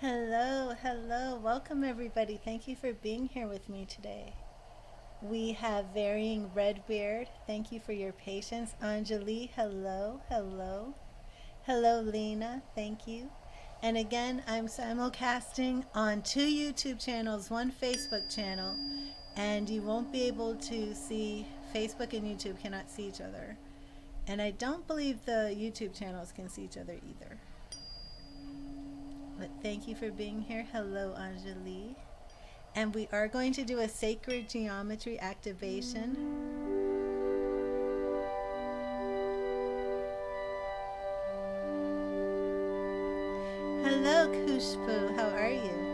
Hello, hello. Welcome, everybody. Thank you for being here with me today. We have Varying Redbeard. Thank you for your patience. Anjali, hello, hello. Hello, Lena. Thank you. And again, I'm simulcasting on two YouTube channels, one Facebook channel, and you won't be able to see Facebook and YouTube cannot see each other. And I don't believe the YouTube channels can see each other either. But thank you for being here. Hello, Anjali. And we are going to do a sacred geometry activation. Hello, Kushpu. How are you?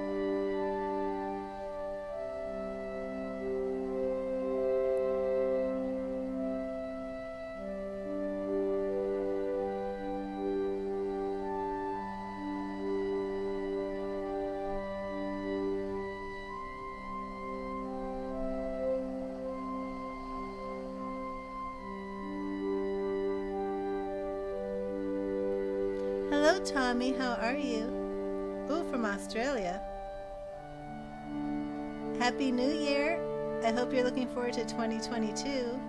Hello, Tommy. How are you? Ooh, from Australia. Happy New Year. I hope you're looking forward to 2022.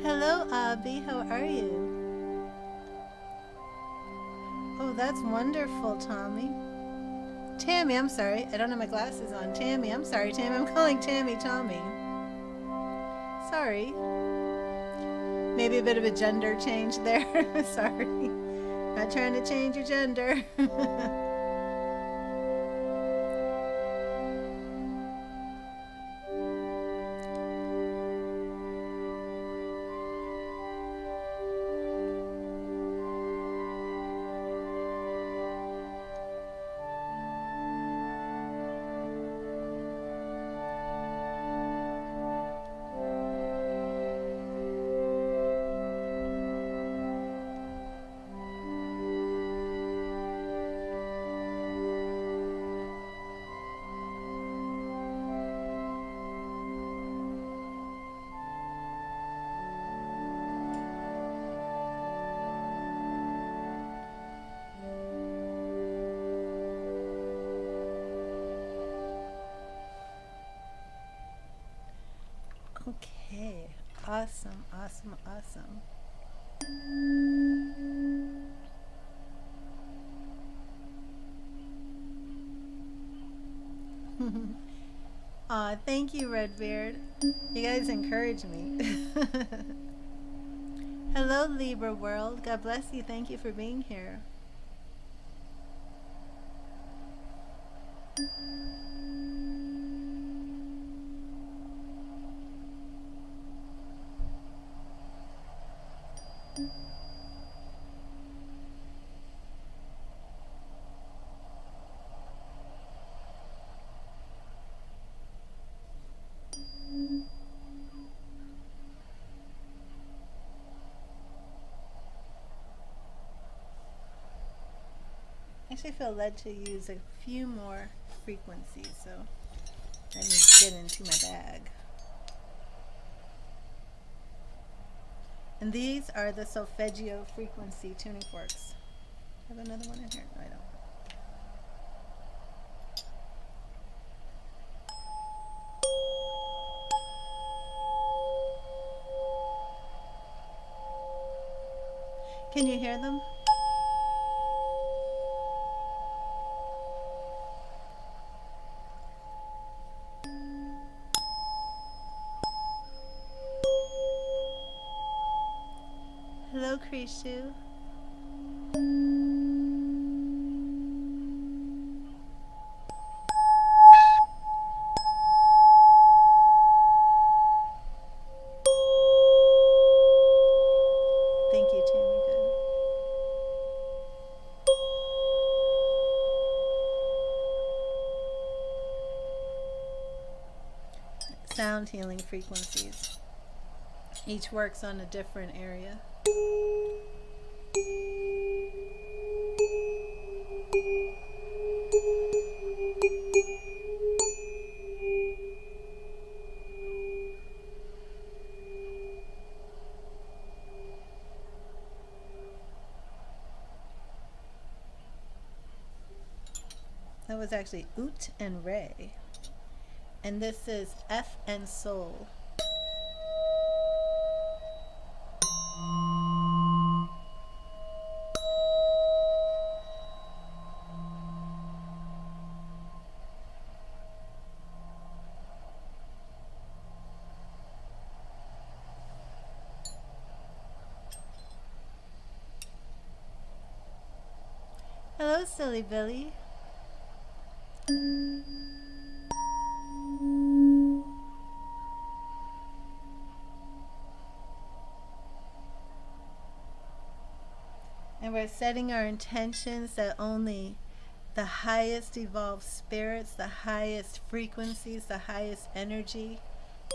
Hello, Abby. How are you? Oh, that's wonderful, Tommy. Tammy, I'm sorry. I don't have my glasses on. Tammy, I'm sorry, Tammy. I'm calling Tammy Tommy. Sorry. Maybe a bit of a gender change there. Sorry. Not trying to change your gender. Okay, awesome, awesome, awesome. Aw, thank you, Redbeard. You guys encourage me. Hello, Libra world. God bless you. Thank you for being here. I actually feel led to use a few more frequencies, so let me get into my bag. And these are the solfeggio frequency tuning forks. I have another one in here. No, I don't. Can you hear them? Hello, Krishu. Thank you, Tammy. Good. Sound healing frequencies. Each works on a different area. That was actually Ut and Re. And this is F and Soul. Hello, Silly Billy. And we're setting our intentions that only the highest evolved spirits, the highest frequencies, the highest energy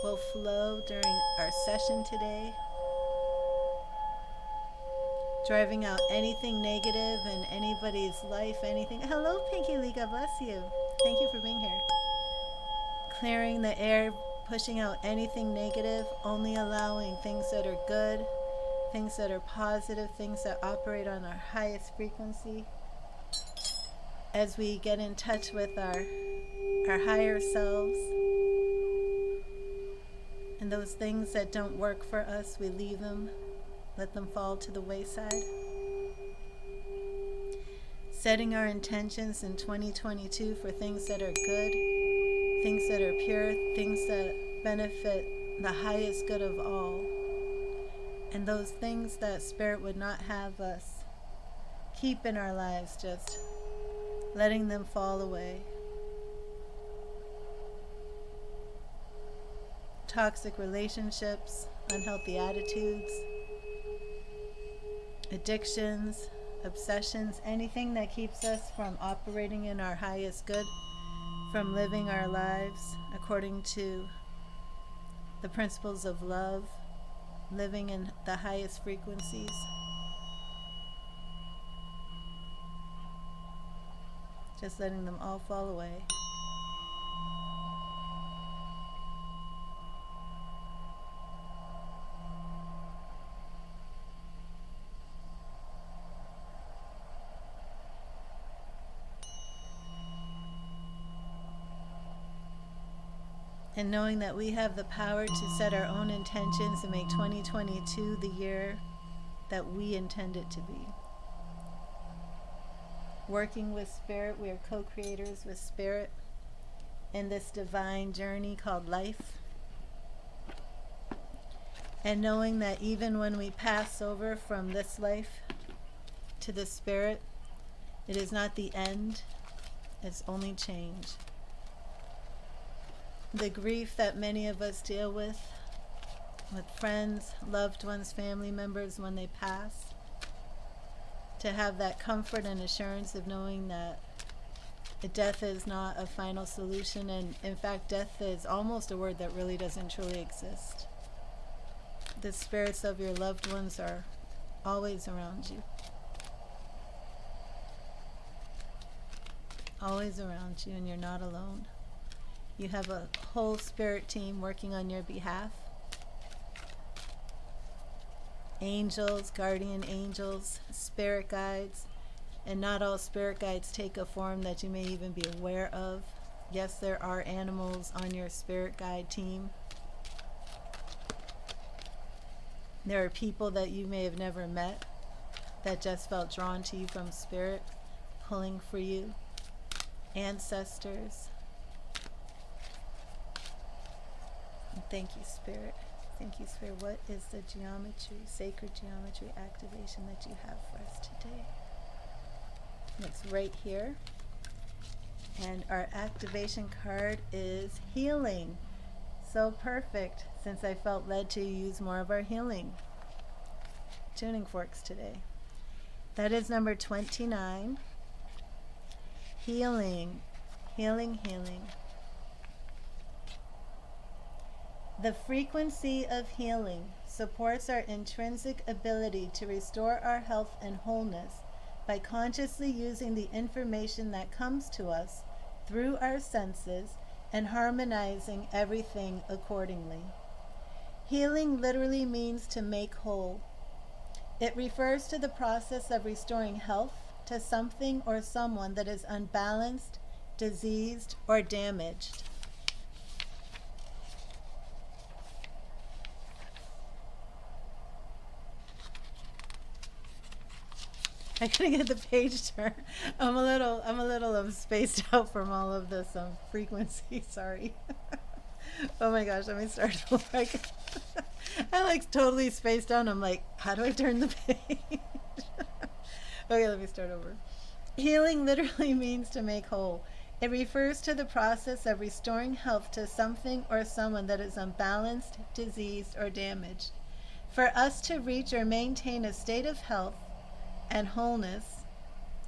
will flow during our session today. Driving out anything negative in anybody's life, anything. Hello, Pinky Lee, God bless you. Thank you for being here. Clearing the air, pushing out anything negative, only allowing things that are good, things that are positive, things that operate on our highest frequency. As we get in touch with our higher selves, and those things that don't work for us, we leave them, let them fall to the wayside. Setting our intentions in 2022 for things that are good, things that are pure, things that benefit the highest good of all. And those things that Spirit would not have us keep in our lives, just letting them fall away. Toxic relationships, unhealthy attitudes, addictions, obsessions, anything that keeps us from operating in our highest good, from living our lives according to the principles of love, living in the highest frequencies. Just letting them all fall away. And knowing that we have the power to set our own intentions and make 2022 the year that we intend it to be. Working with Spirit, we are co-creators with Spirit in this divine journey called life. And knowing that even when we pass over from this life to the Spirit, it is not the end, it's only change. The grief that many of us deal with friends, loved ones, family members when they pass, to have that comfort and assurance of knowing that death is not a final solution, and in fact death is almost a word that really doesn't truly exist. The spirits of your loved ones are always around you. Always around you, and you're not alone. You have a whole spirit team working on your behalf. Angels, guardian angels, spirit guides, and not all spirit guides take a form that you may even be aware of. Yes, there are animals on your spirit guide team. There are people that you may have never met that just felt drawn to you from Spirit, pulling for you. Ancestors. Thank you, Spirit. Thank you, Spirit. What is the geometry, sacred geometry activation that you have for us today? It's right here. And our activation card is healing. So perfect, since I felt led to use more of our healing tuning forks today. That is number 29. Healing, healing, healing. The frequency of healing supports our intrinsic ability to restore our health and wholeness by consciously using the information that comes to us through our senses and harmonizing everything accordingly. Healing literally means to make whole. It refers to the process of restoring health to something or someone that is unbalanced, diseased, or damaged. I couldn't get the page turn. I'm a little spaced out from all of this frequency. Sorry. Oh my gosh, let me start over. I like totally spaced out. I'm like, how do I turn the page? Okay, let me start over. Healing literally means to make whole. It refers to the process of restoring health to something or someone that is unbalanced, diseased, or damaged. For us to reach or maintain a state of health and wholeness,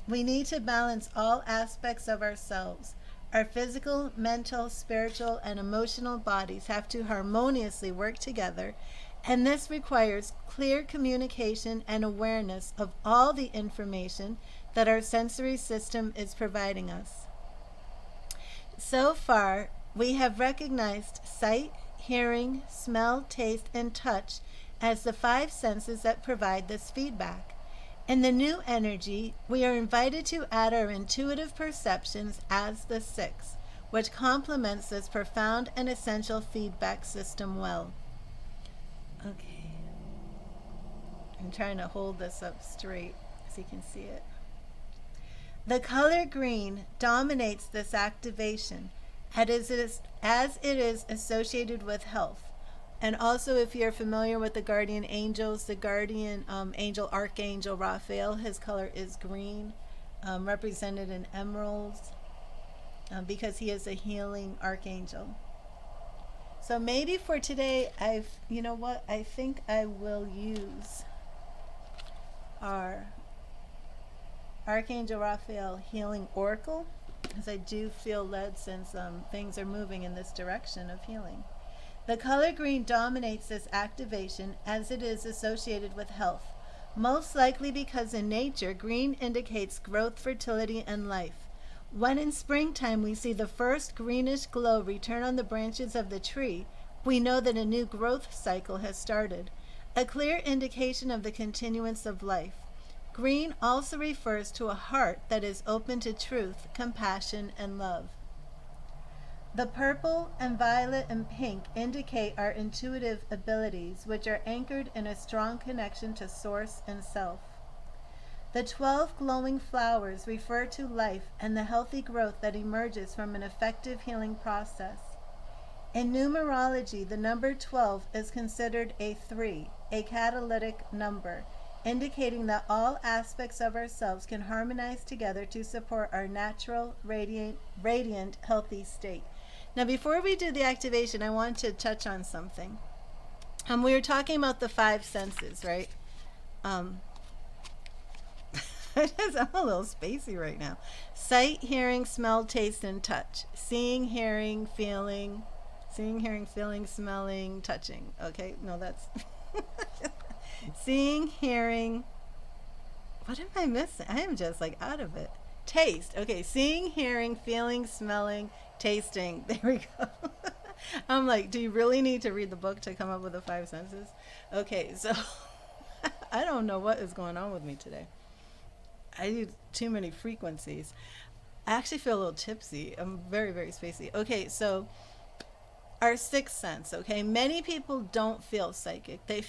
we need to balance all aspects of ourselves. Our physical, mental, spiritual, and emotional bodies have to harmoniously work together, and this requires clear communication and awareness of all the information that our sensory system is providing us. So far, we have recognized sight, hearing, smell, taste, and touch as the 5 senses that provide this feedback. In the new energy, we are invited to add our intuitive perceptions as the 6th, which complements this profound and essential feedback system well. Okay. I'm trying to hold this up straight so you can see it. The color green dominates this activation as it is associated with health. And also, if you're familiar with the guardian angels, the guardian angel, Archangel Raphael, his color is green, represented in emeralds, because he is a healing archangel. So maybe for today, I think I will use our Archangel Raphael Healing Oracle, because I do feel led, since things are moving in this direction of healing. The color green dominates this activation as it is associated with health, most likely because in nature, green indicates growth, fertility, and life. When in springtime we see the first greenish glow return on the branches of the tree, we know that a new growth cycle has started, a clear indication of the continuance of life. Green also refers to a heart that is open to truth, compassion, and love. The purple and violet and pink indicate our intuitive abilities, which are anchored in a strong connection to source and self. The 12 glowing flowers refer to life and the healthy growth that emerges from an effective healing process. In numerology, the number 12 is considered a 3, a catalytic number, indicating that all aspects of ourselves can harmonize together to support our natural, radiant, healthy state. Now, before we do the activation, I want to touch on something. We were talking about the 5 senses, right? I'm a little spacey right now. Sight, hearing, smell, taste, and touch. Seeing, hearing, feeling, smelling, touching. Okay, no, that's seeing, hearing. What am I missing? I am just like out of it. Taste. Okay, seeing, hearing, feeling, smelling, tasting. There we go. I'm like, do you really need to read the book to come up with the 5 senses? Okay, so I don't know what is going on with me today. I do too many frequencies. I actually feel a little tipsy. I'm very, very spacey. Okay, so our 6th sense, okay? Many people don't feel psychic. They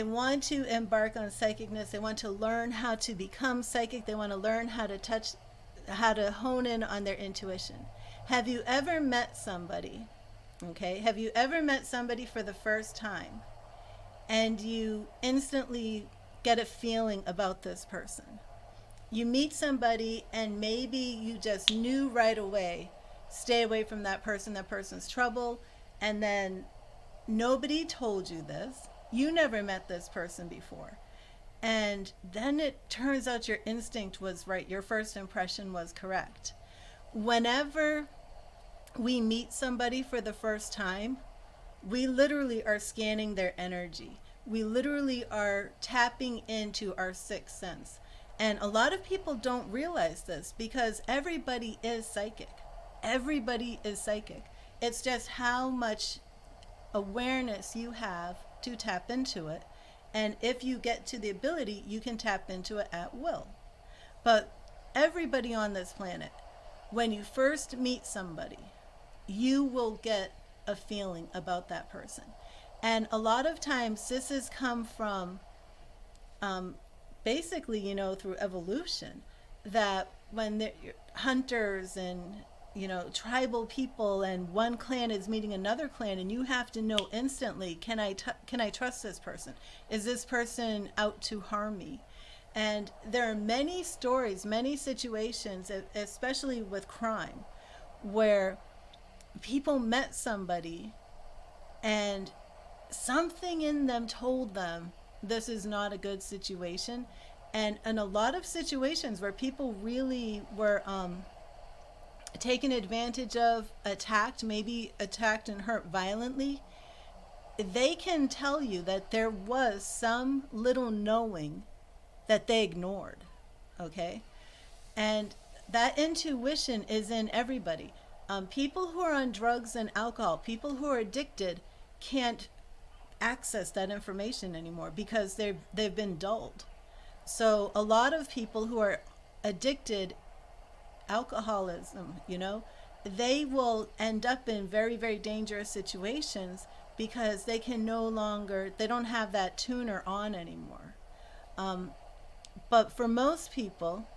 want to embark on psychicness. They want to learn how to become psychic. They want to learn how to hone in on their intuition. Have you ever met somebody, okay? Have you ever met somebody for the first time and you instantly get a feeling about this person? you meet somebody and maybe you just knew right away, stay away from that person's trouble, and then nobody told you this. You never met this person before. And then it turns out your instinct was right. Your first impression was correct. Whenever we meet somebody for the first time, we literally are scanning their energy. We literally are tapping into our sixth sense. And a lot of people don't realize this because everybody is psychic. Everybody is psychic. It's just how much awareness you have to tap into it. And if you get to the ability, you can tap into it at will. But everybody on this planet, when you first meet somebody, you will get a feeling about that person. And a lot of times this has come from basically, through evolution, that when the hunters and, tribal people, and one clan is meeting another clan, and you have to know instantly, can I trust this person? Is this person out to harm me? And there are many stories, many situations, especially with crime, where people met somebody and something in them told them this is not a good situation. And in a lot of situations where people really were taken advantage of, maybe attacked and hurt violently, they can tell you that there was some little knowing that they ignored. Okay? And that intuition is in everybody. People who are on drugs and alcohol, people who are addicted, can't access that information anymore because they've been dulled. So a lot of people who are addicted, alcoholism, they will end up in very, very dangerous situations because they don't have that tuner on anymore. But for most people,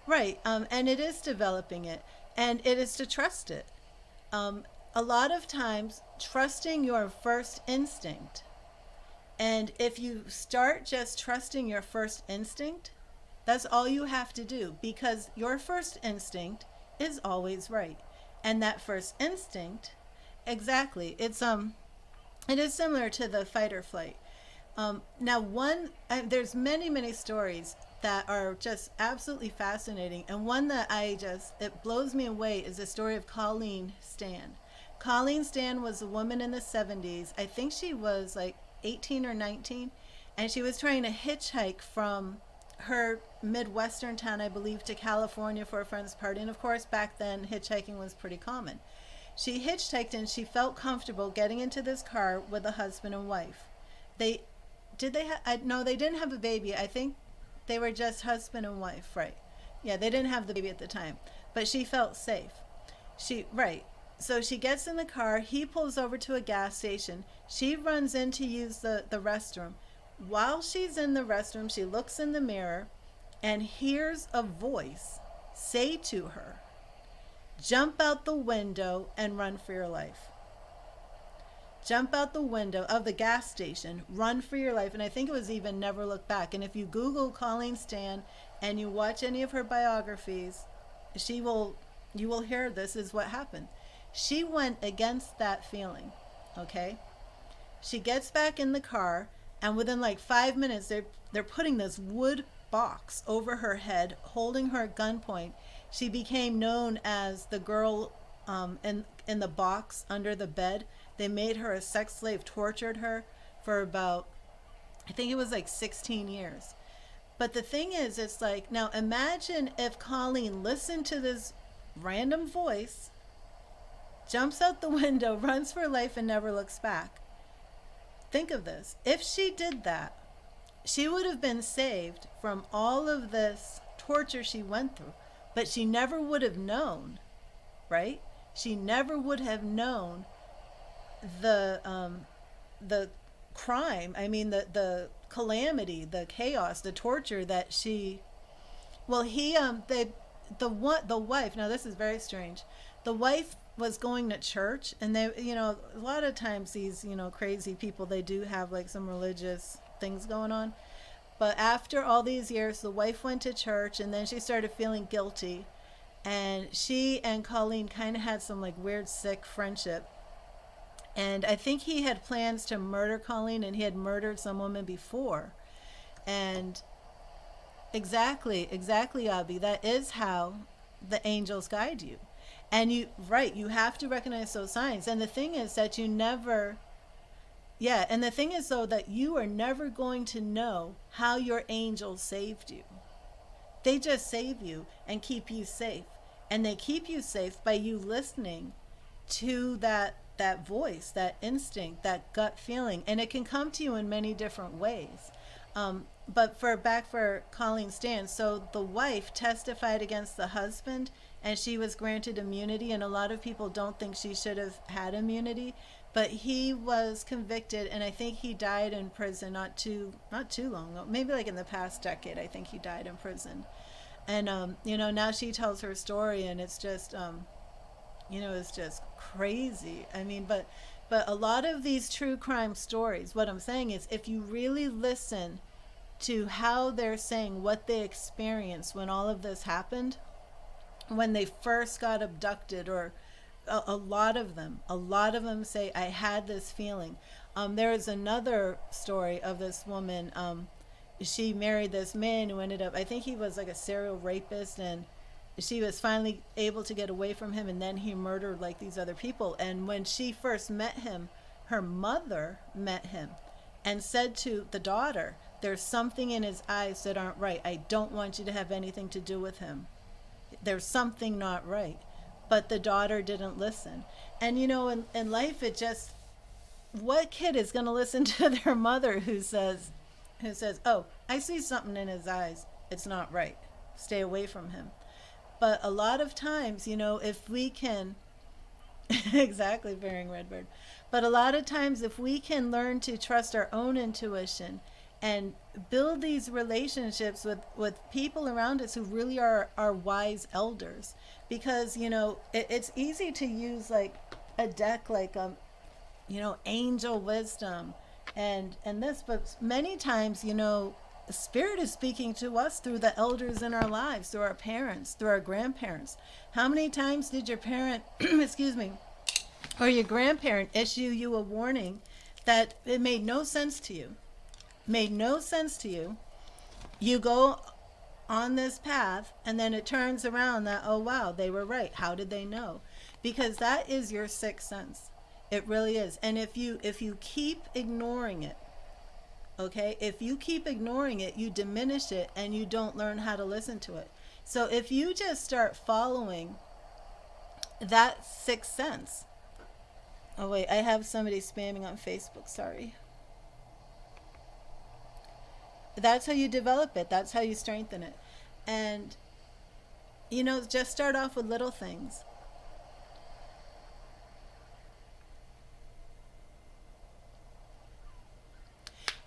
right, and it is developing it, and it is to trust it. A lot of times, trusting your first instinct. And if you start just trusting your first instinct, that's all you have to do, because your first instinct is always right. And that first instinct, exactly, it is similar to the fight or flight. There's many, many stories that are just absolutely fascinating. And one that it blows me away is the story of Colleen Stan. Colleen Stan was a woman in the 70s. I think she was like 18 or 19. And she was trying to hitchhike from her Midwestern town, I believe, to California for a friend's party. And of course, back then, hitchhiking was pretty common. She hitchhiked and she felt comfortable getting into this car with a husband and wife. No, they didn't have a baby. I think they were just husband and wife, right? Yeah, they didn't have the baby at the time, but she felt safe. So she gets in the car. He pulls over to a gas station. She runs in to use the restroom. While she's in the restroom, she looks in the mirror and hears a voice say to her, "Jump out the window and run for your life." Jump out the window of the gas station, run for your life. And I think it was even Never Look Back. And if you Google Colleen Stan and you watch any of her biographies, you will hear this is what happened. She went against that feeling, okay? She gets back in the car, and within like 5 minutes, they're putting this wood box over her head, holding her at gunpoint. She became known as the girl in the box under the bed. They made her a sex slave, tortured her for about, I think it was like 16 years. But the thing is, it's like, now imagine if Colleen listened to this random voice, jumps out the window, runs for her life, and never looks back. Think of this. If she did that, she would have been saved from all of this torture she went through. But she never would have known, right? She never would have known the crime. I mean, the calamity, the chaos, the torture that she. Well, the wife. Now this is very strange. The wife was going to church, and they, a lot of times these, crazy people, they do have like some religious things going on. But after all these years, the wife went to church, and then she started feeling guilty. And she and Colleen kind of had some like weird, sick friendship. And I think he had plans to murder Colleen, and he had murdered some woman before. And exactly, Abby. That is how the angels guide you. And you have to recognize those signs. And the thing is that you never, yeah, and the thing is, though, that you are never going to know how your angels saved you. They just save you and keep you safe. And they keep you safe by you listening to that voice, that instinct, that gut feeling. And it can come to you in many different ways. But back for Colleen's stand, so the wife testified against the husband, and she was granted immunity. And a lot of people don't think she should have had immunity, but he was convicted, and I think he died in prison not too long ago, maybe like in the past decade. I think he died in prison. And now she tells her story, and it's just it's just crazy. I mean, but a lot of these true crime stories, what I'm saying is, if you really listen to how they're saying what they experienced when all of this happened, when they first got abducted, or a lot of them say, I had this feeling. There is another story of this woman. She married this man who ended up, I think he was like a serial rapist, and she was finally able to get away from him, and then he murdered like these other people. And when she first met him, her mother met him and said to the daughter, there's something in his eyes that aren't right. I don't want you to have anything to do with him. There's something not right. But the daughter didn't listen. And in life, it just, what kid is going to listen to their mother who says, oh, I see something in his eyes, it's not right, stay away from him. But a lot of times, if we can exactly, bearing redbird, but a lot of times, if we can learn to trust our own intuition and build these relationships with people around us who really are wise elders, because it's easy to use like a deck like angel wisdom and this, but many times Spirit is speaking to us through the elders in our lives, through our parents, through our grandparents. How many times did your parent excuse me, or your grandparent issue you a warning that it made no sense to you? You go on this path, and then it turns around that, oh wow, they were right. How did they know? Because that is your sixth sense. It really is. And if you keep ignoring it, okay, if you keep ignoring it, you diminish it, and you don't learn how to listen to it. So if you just start following that sixth sense. Oh wait, I have somebody spamming on Facebook, sorry. That's how you develop it. That's how you strengthen it. And, just start off with little things.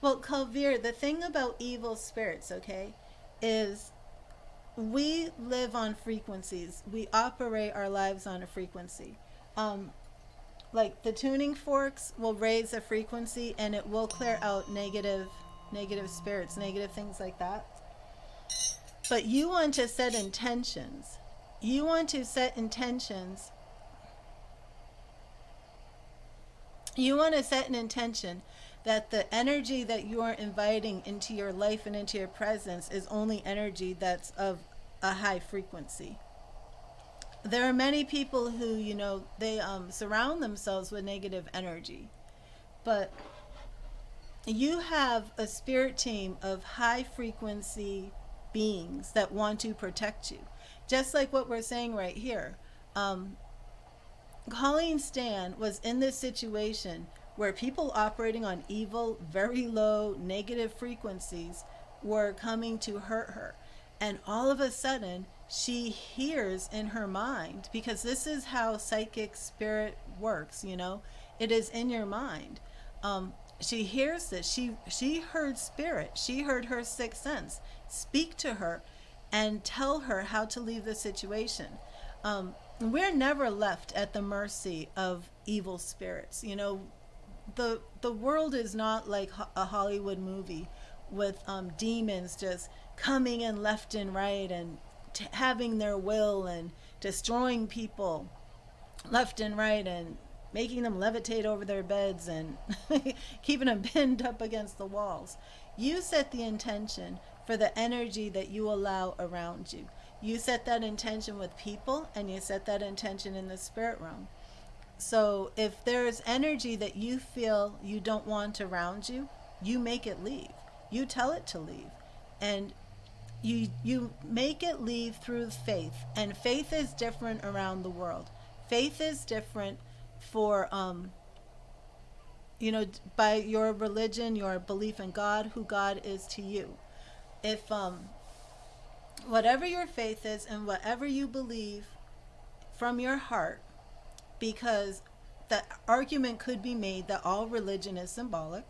Well, Kalvir, the thing about evil spirits, okay, is we live on frequencies. We operate our lives on a frequency. Like the tuning forks will raise a frequency, and it will clear out negative spirits, negative things like that. But you want to set intentions. You want to set an intention that the energy that you are inviting into your life and into your presence is only energy that's of a high frequency. There are many people who, they surround themselves with negative energy. But you have a spirit team of high frequency beings that want to protect you. Just like what we're saying right here. Colleen Stan was in this situation where people operating on evil, very low, negative frequencies were coming to hurt her. And all of a sudden, she hears in her mind, because this is how psychic spirit works, it is in your mind. She hears this. She heard spirit. She heard her sixth sense speak to her and tell her how to leave the situation. We're never left at the mercy of evil spirits. The world is not like a Hollywood movie with demons just coming in left and right and having their will and destroying people left and right and making them levitate over their beds and keeping them pinned up against the walls. You set the intention for the energy that you allow around you. You set that intention with people, and you set that intention in the spirit realm. So if there's energy that you feel you don't want around you, you make it leave. You tell it to leave. And you make it leave through faith. And faith is different around the world. Faith is different for by your religion, your belief in God, who God is to you. If whatever your faith is and whatever you believe from your heart, because the argument could be made that all religion is symbolic,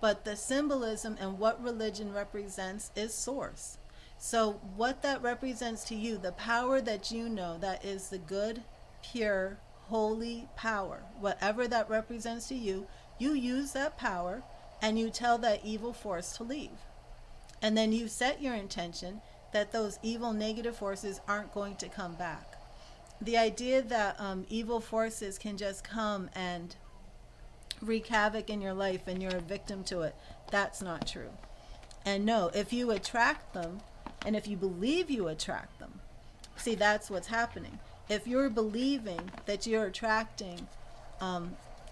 but the symbolism and what religion represents is source. So what that represents to you, the power that you know that is the good, pure, holy power, whatever that represents to you, you use that power and you tell that evil force to leave. And then you set your intention that those evil negative forces aren't going to come back. The idea that evil forces can just come and wreak havoc in your life and you're a victim to it, that's not true. And no, if you attract them, and if you believe you attract them, see, that's what's happening. If you're believing that you're attracting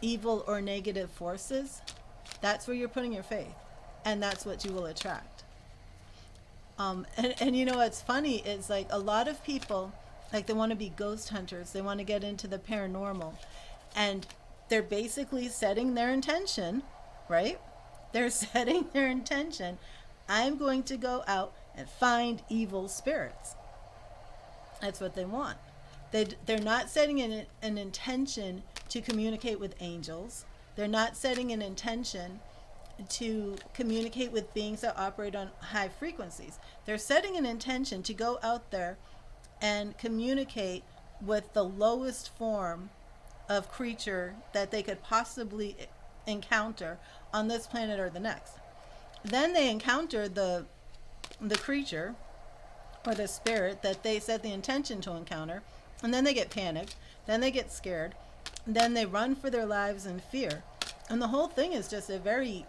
evil or negative forces, that's where you're putting your faith, and that's what you will attract. And you know what's funny is, like, a lot of people, like, they want to be ghost hunters, they want to get into the paranormal, and they're basically setting their intention, right? They're setting their intention, I'm going to go out and find evil spirits. That's what they want. They're not setting an intention to communicate with angels. They're not setting an intention to communicate with beings that operate on high frequencies. They're setting an intention to go out there and communicate with the lowest form of creature that they could possibly encounter on this planet or the next. Then they encounter the creature or the spirit that they set the intention to encounter, and then they get panicked, then they get scared, then they run for their lives in fear. And the whole thing is just a very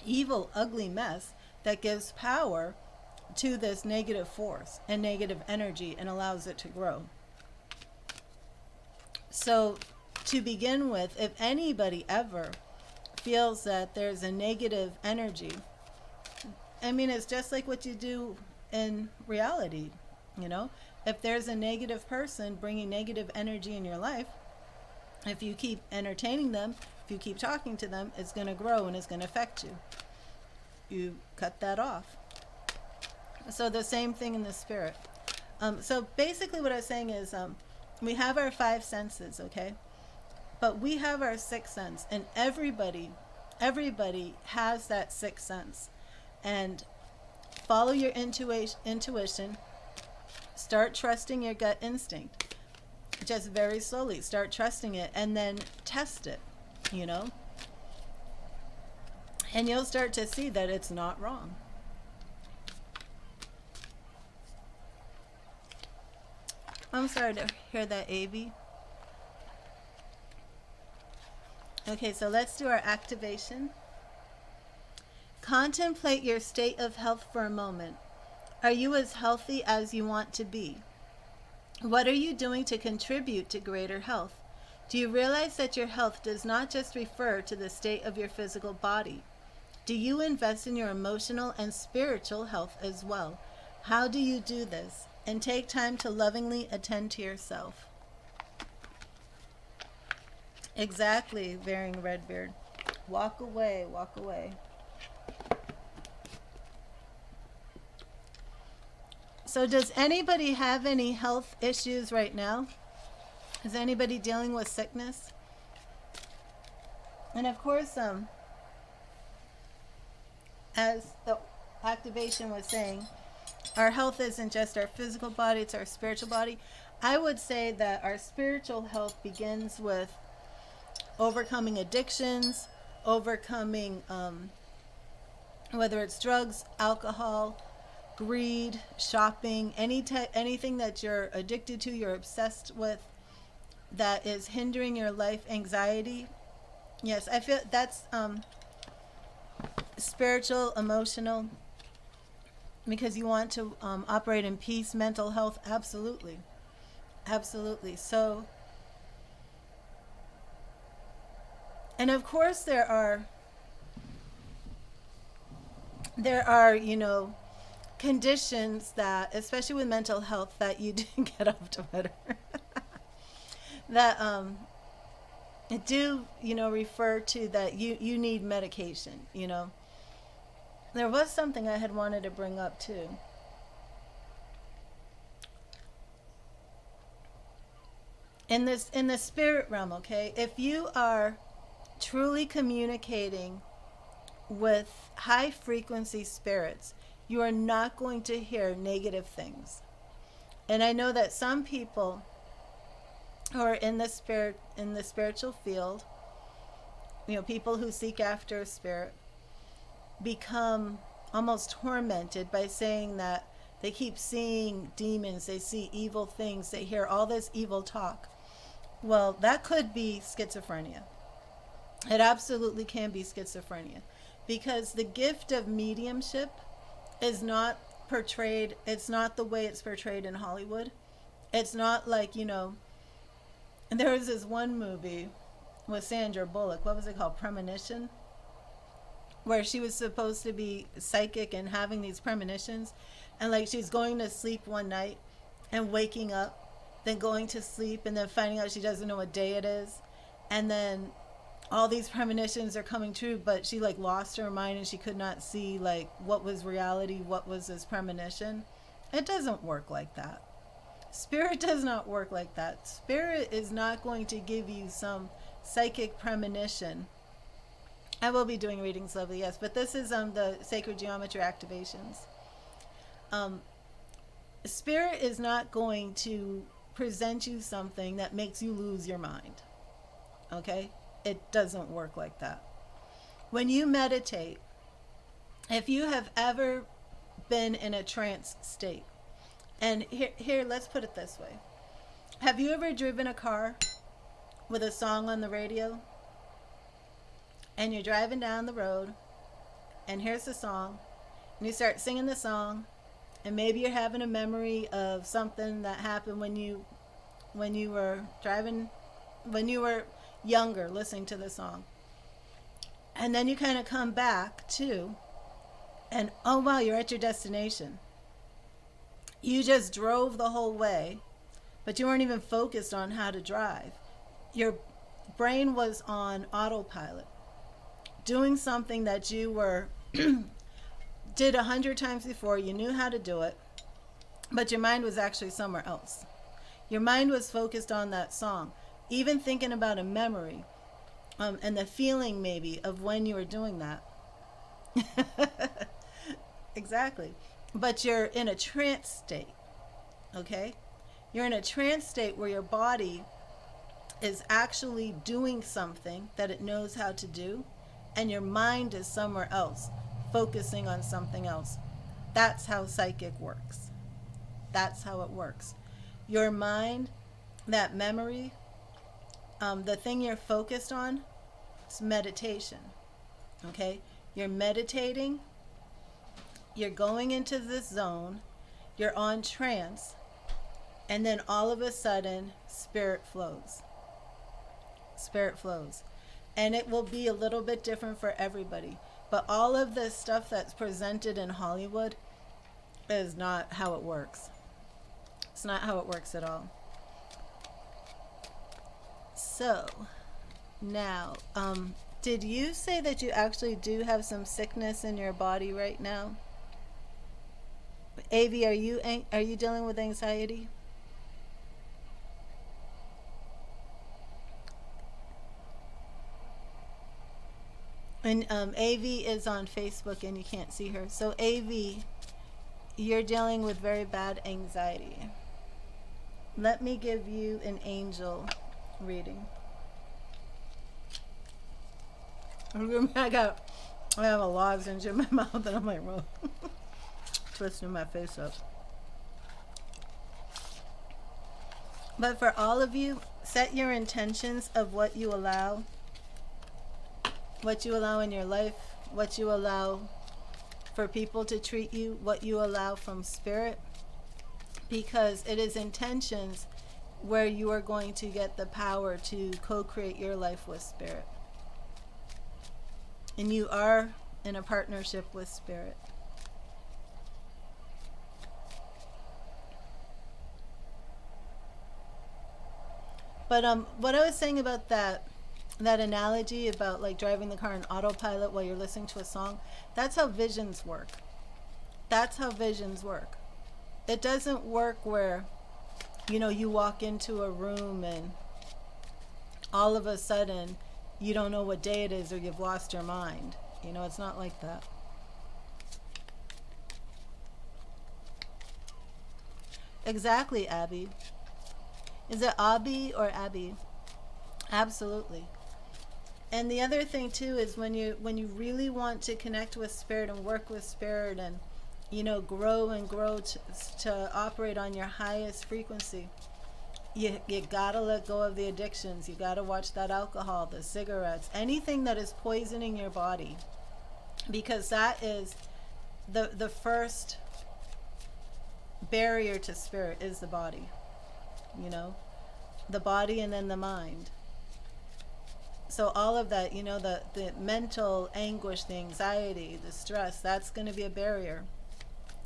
evil, ugly mess that gives power to this negative force and negative energy and allows it to grow. So to begin with, if anybody ever feels that there's a negative energy, I mean, it's just like what you do in reality, you know? If there's a negative person bringing negative energy in your life, if you keep entertaining them, if you keep talking to them, it's going to grow and it's going to affect you. You cut that off. So the same thing in the spirit. So basically what I was saying is we have our five senses, okay? But we have our sixth sense, and everybody has that sixth sense. And follow your intuition. Start trusting your gut instinct. Just very slowly start trusting it, and then test it, you know? And you'll start to see that it's not wrong. I'm sorry to hear that, Avi. Okay, so let's do our activation. Contemplate your state of health for a moment. Are you as healthy as you want to be? What are you doing to contribute to greater health? Do you realize that your health does not just refer to the state of your physical body? Do you invest in your emotional and spiritual health as well? How do you do this? And take time to lovingly attend to yourself. Exactly, Varying Redbeard. Walk away, walk away. So does anybody have any health issues right now? Is anybody dealing with sickness? And of course, as the activation was saying, our health isn't just our physical body, it's our spiritual body. I would say that our spiritual health begins with overcoming addictions, overcoming whether it's drugs, alcohol, greed, shopping, anything that you're addicted to, you're obsessed with, that is hindering your life, anxiety. Yes, I feel that's spiritual, emotional, because you want to operate in peace, mental health. Absolutely. Absolutely. So, and of course there are, you know, conditions that, especially with mental health, that you do get off Twitter, that do, you know, refer to that you need medication, you know. There was something I had wanted to bring up too. In the spirit realm, okay? If you are truly communicating with high frequency spirits, you are not going to hear negative things. And I know that some people who are in the spiritual field, you know, people who seek after a spirit, become almost tormented by saying that they keep seeing demons, they see evil things, they hear all this evil talk. Well, that could be schizophrenia. It absolutely can be schizophrenia, because the gift of mediumship is not portrayed, it's not the way it's portrayed in Hollywood. It's not like, you know, there was this one movie with Sandra Bullock, what was it called, Premonition, where she was supposed to be psychic and having these premonitions, and like she's going to sleep one night and waking up, then going to sleep and then finding out she doesn't know what day it is, and then all these premonitions are coming true, but she like lost her mind and she could not see like what was reality, what was this premonition. It doesn't work like that. Spirit does not work like that. Spirit is not going to give you some psychic premonition. I will be doing readings, lovely, yes, but this is the sacred geometry activations. Spirit is not going to present you something that makes you lose your mind. Okay? It doesn't work like that. When you meditate, if you have ever been in a trance state, and here, let's put it this way. Have you ever driven a car with a song on the radio? And you're driving down the road, and here's the song, and you start singing the song, and maybe you're having a memory of something that happened when you were driving, when you were younger, listening to the song. And then you kind of come back to, and oh wow, you're at your destination. You just drove the whole way, but you weren't even focused on how to drive. Your brain was on autopilot, doing something that you were did 100 times before. You knew how to do it, but your mind was actually somewhere else. Your mind was focused on that song, even thinking about a memory, and the feeling maybe of when you were doing that. Exactly. But you're in a trance state, okay? You're in a trance state where your body is actually doing something that it knows how to do, and your mind is somewhere else, focusing on something else. That's how psychic works. That's how it works. Your mind, that memory, the thing you're focused on, is meditation. Okay? You're meditating, you're going into this zone, you're on trance, and then all of a sudden, spirit flows. Spirit flows. And it will be a little bit different for everybody. But all of this stuff that's presented in Hollywood is not how it works. It's not how it works at all. So, now, did you say that you actually do have some sickness in your body right now? Avi, are you dealing with anxiety? And Avi is on Facebook and you can't see her. So Avi, you're dealing with very bad anxiety. Let me give you an angel reading. I got I have a lozenge in my mouth and I'm like, well, twisting my face up. But for all of you, set your intentions of what you allow in your life, what you allow for people to treat you, what you allow from spirit, because it is intentions where you are going to get the power to co-create your life with spirit. And you are in a partnership with spirit. But what I was saying about that analogy about like driving the car on autopilot while you're listening to a song, that's how visions work. That's how visions work. It doesn't work where, you know, you walk into a room and all of a sudden you don't know what day it is or you've lost your mind. You know, it's not like that. Exactly, Abby. Is it Abby or Abby? Absolutely. And the other thing too is when you really want to connect with spirit and work with spirit and, you know, grow to operate on your highest frequency, you gotta let go of the addictions. You gotta watch that alcohol, the cigarettes, anything that is poisoning your body, because that is the first barrier to spirit is the body. You know, the body and then the mind. So all of that, you know, the mental anguish, the anxiety, the stress, that's going to be a barrier.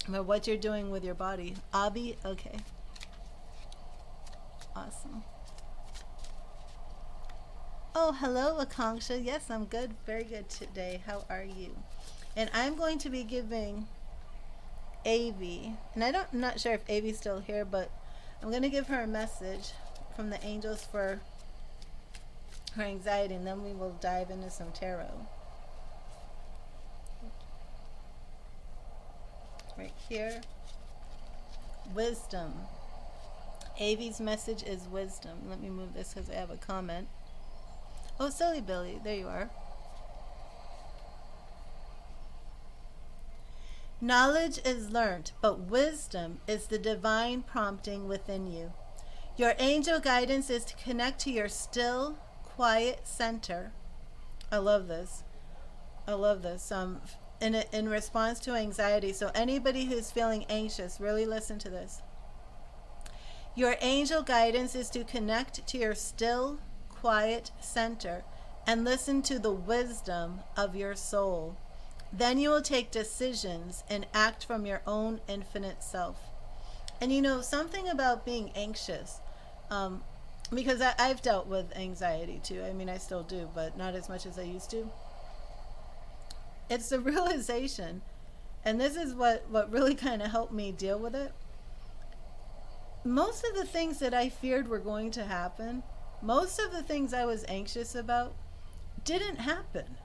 But what you're doing with your body. Abby, okay. Awesome. Oh, hello, Akanksha. Yes, I'm good. Very good today. How are you? And I'm going to be giving Avi, and I'm not sure if Avi's still here, but I'm going to give her a message from the angels for her anxiety, and then we will dive into some tarot. Right here. Wisdom. Avi's message is wisdom. Let me move this because I have a comment. Oh, silly Billy. There you are. Knowledge is learnt, but wisdom is the divine prompting within you. Your angel guidance is to connect to your still, quiet center. I love this. I love this. In response to anxiety. So anybody who's feeling anxious, really listen to this. Your angel guidance is to connect to your still, quiet center and listen to the wisdom of your soul. Then you will take decisions and act from your own infinite self. And you know, something about being anxious, because I've dealt with anxiety too. I mean, I still do, but not as much as I used to. It's the realization, and this is what really kind of helped me deal with it. Most of the things that I feared were going to happen, most of the things I was anxious about, didn't happen.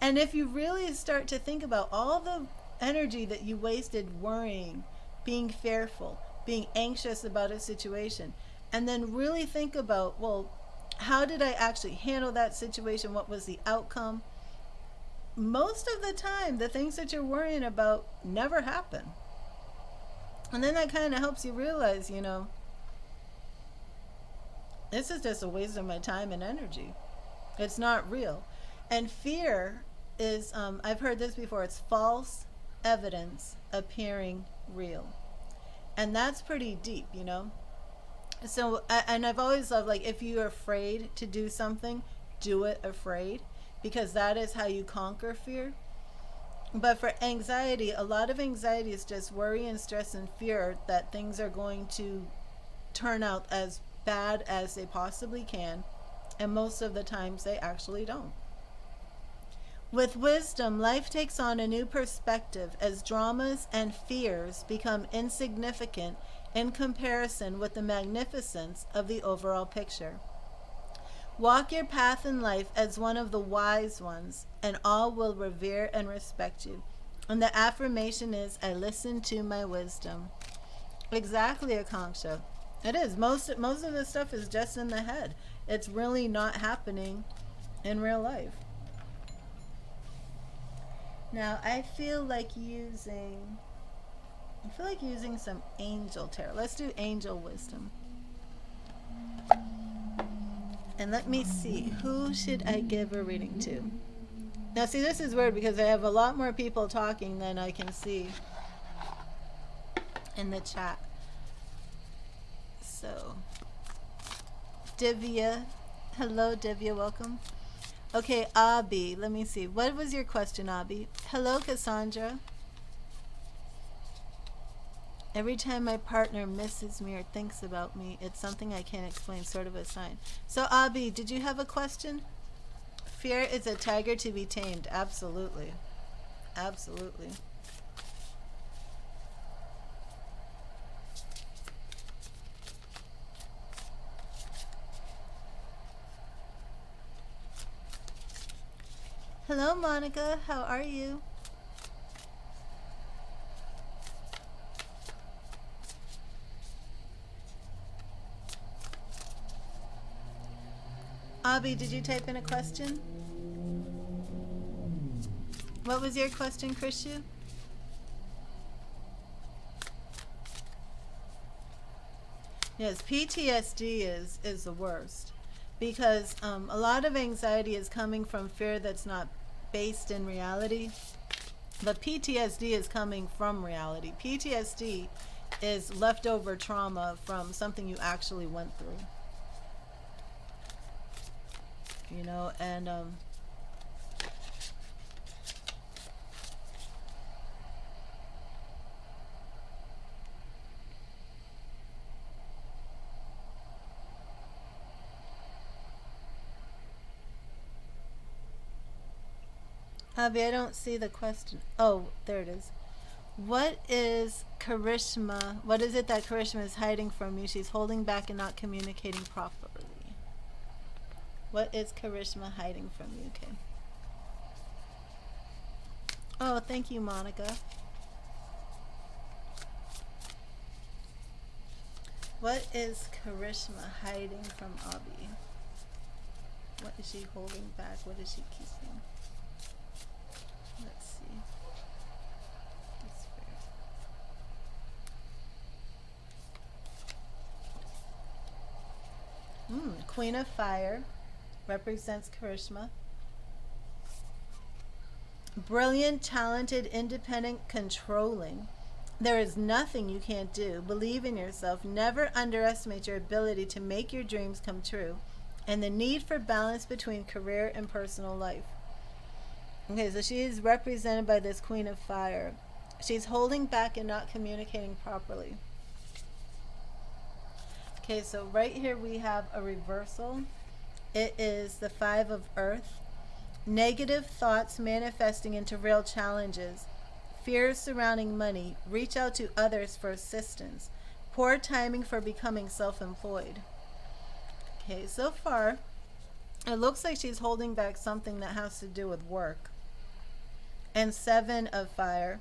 And if you really start to think about all the energy that you wasted worrying, being fearful, being anxious about a situation, and then really think about, well, how did I actually handle that situation? What was the outcome? Most of the time, the things that you're worrying about never happen. And then that kind of helps you realize, you know, this is just a waste of my time and energy. It's not real. And fear is, I've heard this before, it's false evidence appearing real. And that's pretty deep, you know. So, and I've always loved, like, if you're afraid to do something, do it afraid, because that is how you conquer fear. But for anxiety, a lot of anxiety is just worry and stress and fear that things are going to turn out as bad as they possibly can. And most of the times they actually don't. With wisdom, life takes on a new perspective as dramas and fears become insignificant in comparison with the magnificence of the overall picture. Walk your path in life as one of the wise ones, and all will revere and respect you. And the affirmation is, I listen to my wisdom. Exactly, Akanksha. It is. Most of the stuff is just in the head. It's really not happening in real life. Now I feel like using some angel tarot. Let's do angel wisdom. And let me see, who should I give a reading to? Now see, this is weird because I have a lot more people talking than I can see in the chat. So, Divya. Hello, Divya, welcome. Okay, Abby, let me see. What was your question, Abby? Hello, Cassandra. Every time my partner misses me or thinks about me, it's something I can't explain, sort of a sign. So, Abby, did you have a question? Fear is a tiger to be tamed. Absolutely. Absolutely. Hello, Monica. How are you? Abby, did you type in a question? What was your question, Krishu? Yes, PTSD is the worst because a lot of anxiety is coming from fear that's not based in reality, but PTSD is coming from reality. PTSD is leftover trauma from something you actually went through. You know, and Abby, I don't see the question. Oh, there it is. What is Karishma? What is it that Karishma is hiding from you? She's holding back and not communicating properly. What is Karishma hiding from you? Okay. Oh, thank you, Monica. What is Karishma hiding from Abby? What is she holding back? What is she keeping? Let's see. Queen of Fire represents Karishma. Brilliant, talented, independent, controlling. There is nothing you can't do. Believe in yourself. Never underestimate your ability to make your dreams come true. And the need for balance between career and personal life. Okay, so she is represented by this Queen of Fire. She's holding back and not communicating properly. Okay, so right here we have a reversal. It is the Five of Earth. Negative thoughts manifesting into real challenges. Fears surrounding money. Reach out to others for assistance. Poor timing for becoming self-employed. Okay, so far, it looks like she's holding back something that has to do with work. And Seven of Fire.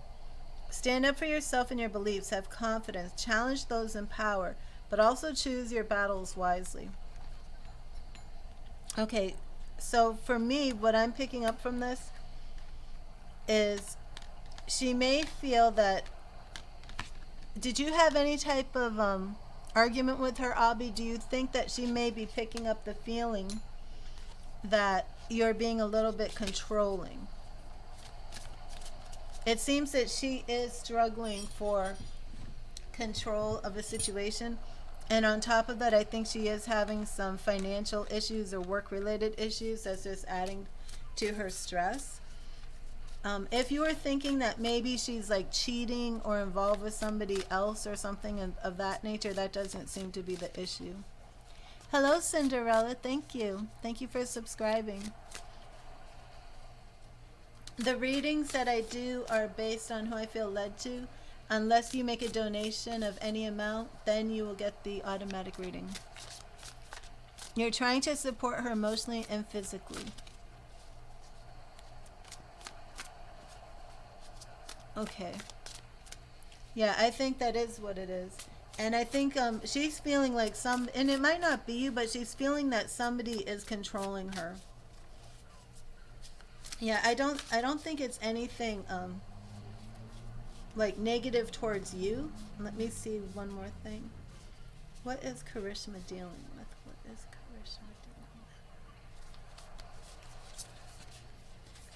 Stand up for yourself and your beliefs. Have confidence. Challenge those in power. But also choose your battles wisely. Okay, so for me, what I'm picking up from this is she may feel that... Did you have any type of argument with her, Abby? Do you think that she may be picking up the feeling that you're being a little bit controlling? It seems that she is struggling for control of a situation. And on top of that, I think she is having some financial issues or work-related issues that's just adding to her stress. If you were thinking that maybe she's like cheating or involved with somebody else or something of that nature, that doesn't seem to be the issue. Hello, Cinderella. Thank you. Thank you for subscribing. The readings that I do are based on who I feel led to. Unless you make a donation of any amount, then you will get the automatic reading. You're trying to support her emotionally and physically. Okay. Yeah, I think that is what it is. And I think she's feeling like and it might not be you, but she's feeling that somebody is controlling her. Yeah, I don't think it's anything like negative towards you. Let me see one more thing. What is Karishma dealing with? What is Karishma dealing with?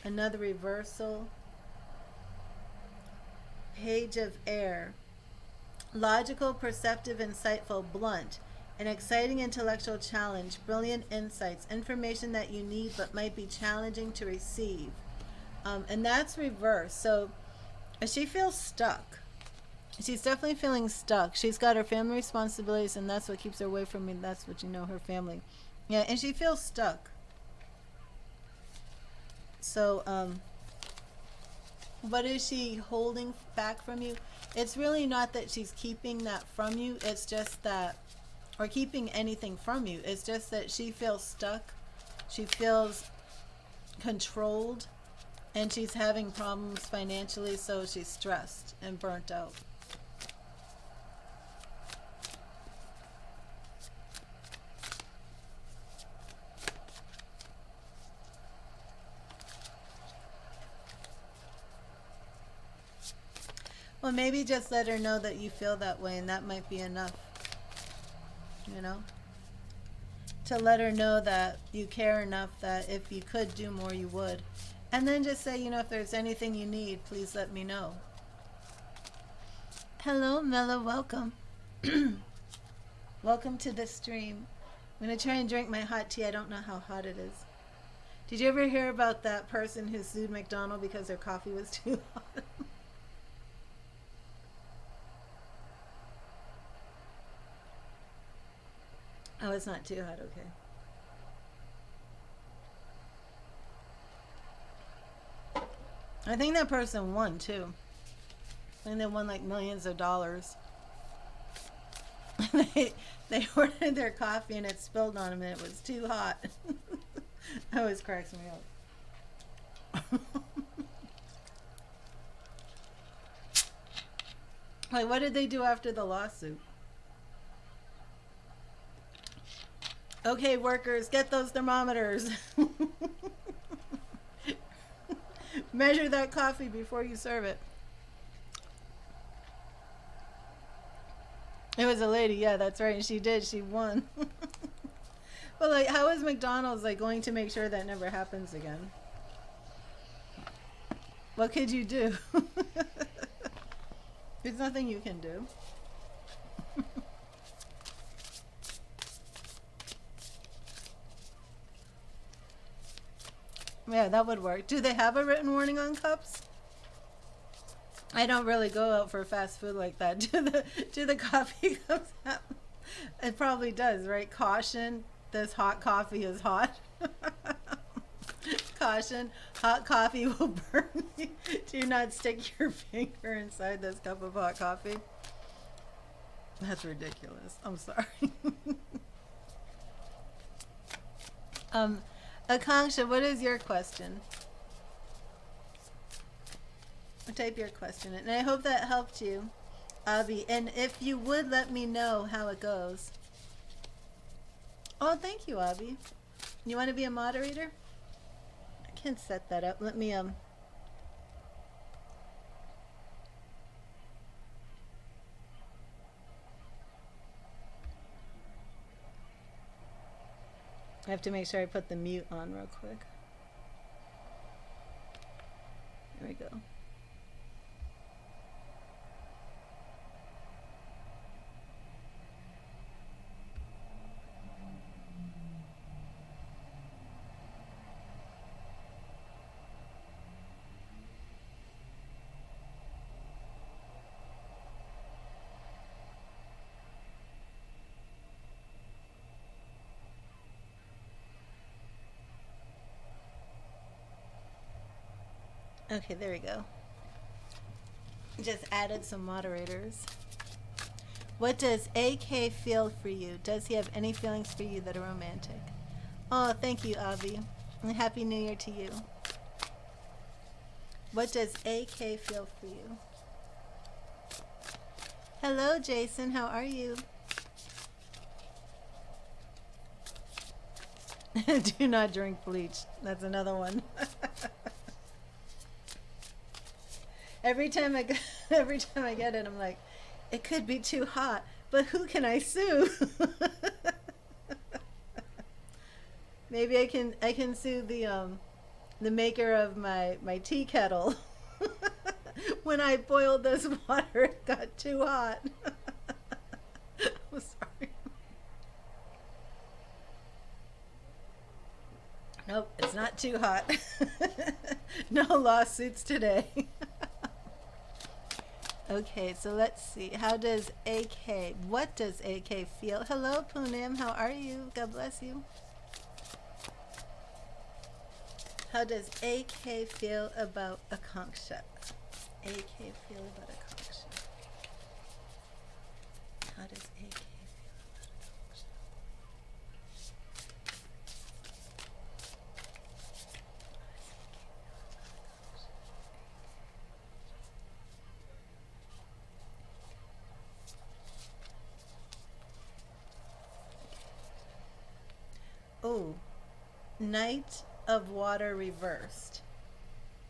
Another reversal. Page of Air. Logical, perceptive, insightful, blunt. An exciting intellectual challenge, brilliant insights, information that you need but might be challenging to receive. And that's reverse. So she feels stuck. She's definitely feeling stuck. She's got her family responsibilities, and that's what keeps her away from me. That's what you know, her family. Yeah, and she feels stuck. So, what is she holding back from you? It's really not that she's keeping that from you. It's just that, or keeping anything from you. It's just that she feels stuck. She feels controlled. And she's having problems financially, so she's stressed and burnt out. Well, maybe just let her know that you feel that way, and that might be enough. You know? To let her know that you care enough that if you could do more, you would. And then just say, you know, if there's anything you need, please let me know. Hello, Mella, welcome. Welcome to the stream. I'm going to try and drink my hot tea. I don't know how hot it is. Did you ever hear about that person who sued McDonald's because their coffee was too hot? Oh, it's not too hot, okay. I think that person won too. I think they won like millions of dollars. they ordered their coffee and it spilled on them and it was too hot. That always cracks me up. Like, what did they do after the lawsuit? Okay, workers, get those thermometers. Measure that coffee before you serve it. It was a lady, yeah, that's right. She did. She won. But like, how is McDonald's like going to make sure that never happens again? What could you do? There's nothing you can do. Yeah, that would work. Do they have a written warning on cups? I don't really go out for fast food like that. Do the coffee cups have? It probably does, right? Caution, this hot coffee is hot. Caution, hot coffee will burn you. Do not stick your finger inside this cup of hot coffee. That's ridiculous. I'm sorry. Akanksha, what is your question? Type your question in. And I hope that helped you, Avi. And if you would let me know how it goes. Oh, thank you, Avi. You want to be a moderator? I can set that up. Let me I have to make sure I put the mute on real quick. There we go. Okay, there we go. Just added some moderators. What does AK feel for you? Does he have any feelings for you that are romantic? Oh, thank you, Avi. And Happy New Year to you. What does AK feel for you? Hello, Jason. How are you? Do not drink bleach. That's another one. every time I every time I get it, I'm like, it could be too hot, but who can I sue? Maybe I can sue the maker of my tea kettle. When I boiled this water, it got too hot. I'm sorry. Nope, it's not too hot. No lawsuits today. Okay, so let's see. How does what does AK feel? Hello, Punim. How are you? God bless you. How does AK feel about Akanksha? AK feel about Akanksha. How does AK feel about Akanksha? Oh, Knight of Water reversed.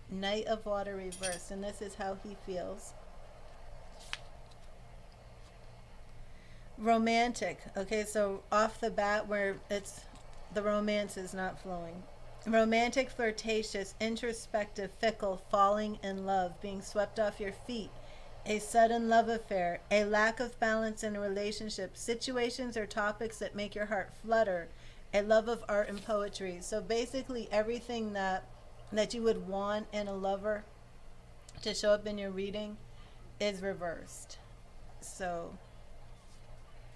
Knight of Water reversed, and this is how he feels. Romantic. Okay, so off the bat, where it's the romance is not flowing. Romantic, flirtatious, introspective, fickle, falling in love, being swept off your feet, a sudden love affair, a lack of balance in a relationship, situations or topics that make your heart flutter, a love of art and poetry. So basically everything that you would want in a lover to show up in your reading is reversed. So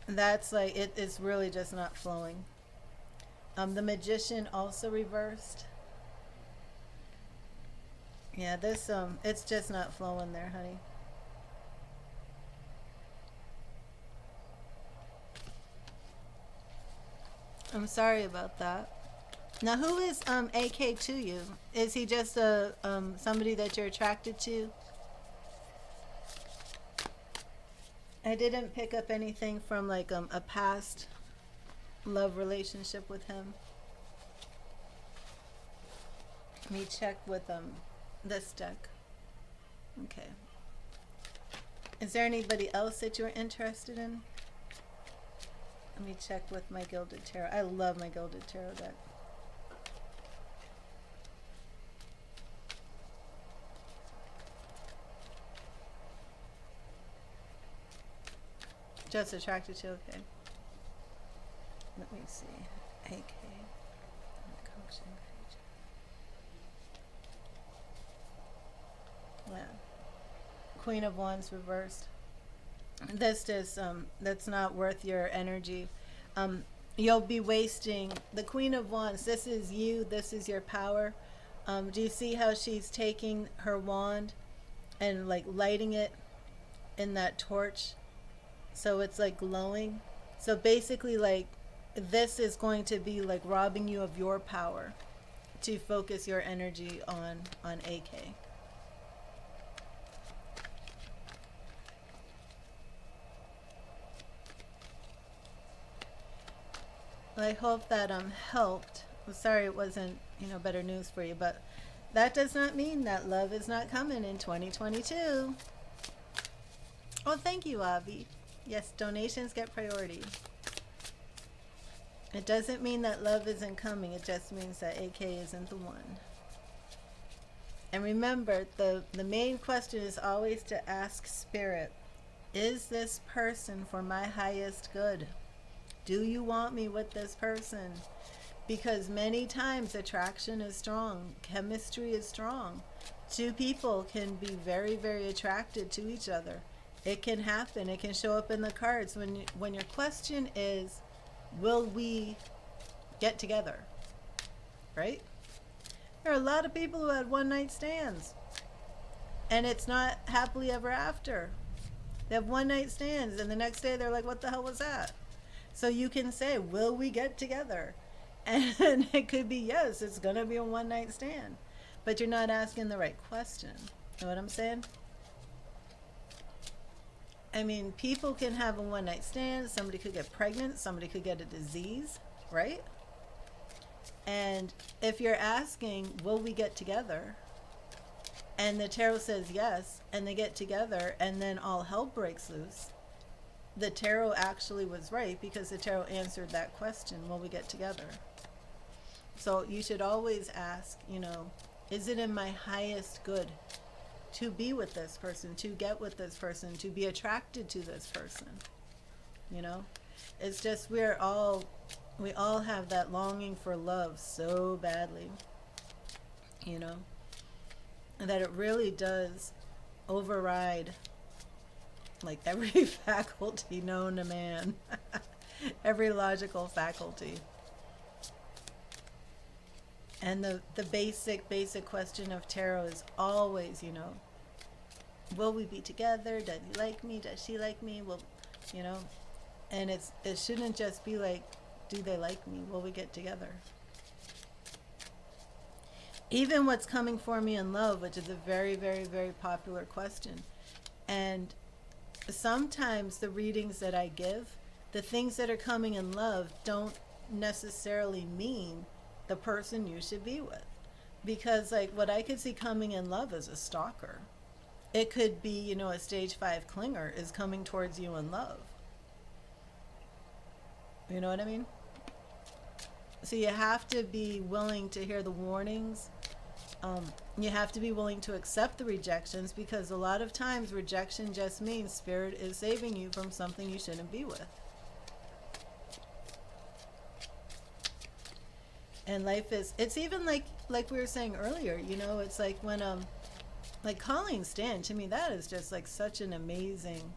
that's like, it is really just not flowing. The Magician also reversed. Yeah, this it's just not flowing there, honey. I'm sorry about that. Now, who is AK to you? Is he just a somebody that you're attracted to? I didn't pick up anything from like a past love relationship with him. Let me check with this deck. Okay. Is there anybody else that you're interested in? Let me check with my Gilded Tarot. I love my Gilded Tarot deck. Just attracted to, okay. Let me see. AK. Yeah. Queen of Wands reversed. This is that's not worth your energy. You'll be wasting the Queen of Wands. This is you. This is your power. Do you see how she's taking her wand and like lighting it in that torch? So it's like glowing. So basically, like, this is going to be like robbing you of your power to focus your energy on AK. Well, I hope that helped. I'm sorry it wasn't, better news for you, but that does not mean that love is not coming in 2022. Oh, thank you, Avi. Yes, donations get priority. It doesn't mean that love isn't coming. It just means that AK isn't the one. And remember, the main question is always to ask Spirit, is this person for my highest good? Do you want me with this person? Because many times attraction is strong. Chemistry is strong. Two people can be very, very attracted to each other. It can happen. It can show up in the cards. When your question is, will we get together? Right? There are a lot of people who had one-night stands. And it's not happily ever after. They have one-night stands, and the next day they're like, what the hell was that? So you can say, will we get together? And it could be, yes, it's going to be a one-night stand. But you're not asking the right question. You know what I'm saying? I mean, people can have a one-night stand. Somebody could get pregnant. Somebody could get a disease, right? And if you're asking, will we get together? and the tarot says yes, and they get together, and then all hell breaks loose, the tarot actually was right, because the tarot answered that question, will we get together? So you should always ask, is it in my highest good to be with this person, to get with this person, to be attracted to this person? It's just we all have that longing for love so badly, that it really does override like every faculty known to man, every logical faculty. And the basic question of tarot is always, will we be together? Does he like me? Does she like me? And it shouldn't just be like, do they like me? Will we get together? Even what's coming for me in love, which is a very, very, very popular question. And sometimes the readings that I give, the things that are coming in love don't necessarily mean the person you should be with. Because like what I could see coming in love is a stalker. It could be, a stage 5 clinger is coming towards you in love. You know what I mean? So you have to be willing to hear the warnings. You have to be willing to accept the rejections, because a lot of times rejection just means spirit is saving you from something you shouldn't be with. And life is, it's even like we were saying earlier, it's like when, like Colleen Stan, to me, that is just like such an amazing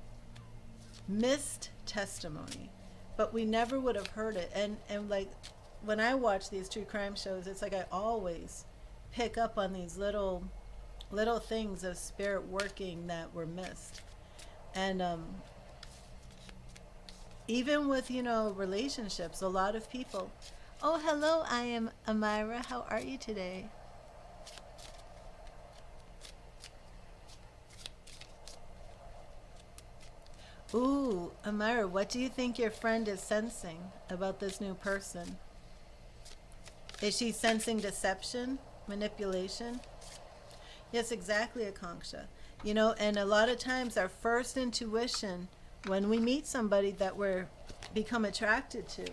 missed testimony, but we never would have heard it. And like when I watch these true crime shows, it's like I always pick up on these little things of spirit working that were missed. And even with, relationships, a lot of people, oh, hello, I am Amira. How are you today? Ooh, Amira, what do you think your friend is sensing about this new person? Is she sensing deception, manipulation? Yes, exactly, Akanksha. And a lot of times our first intuition when we meet somebody that we're become attracted to,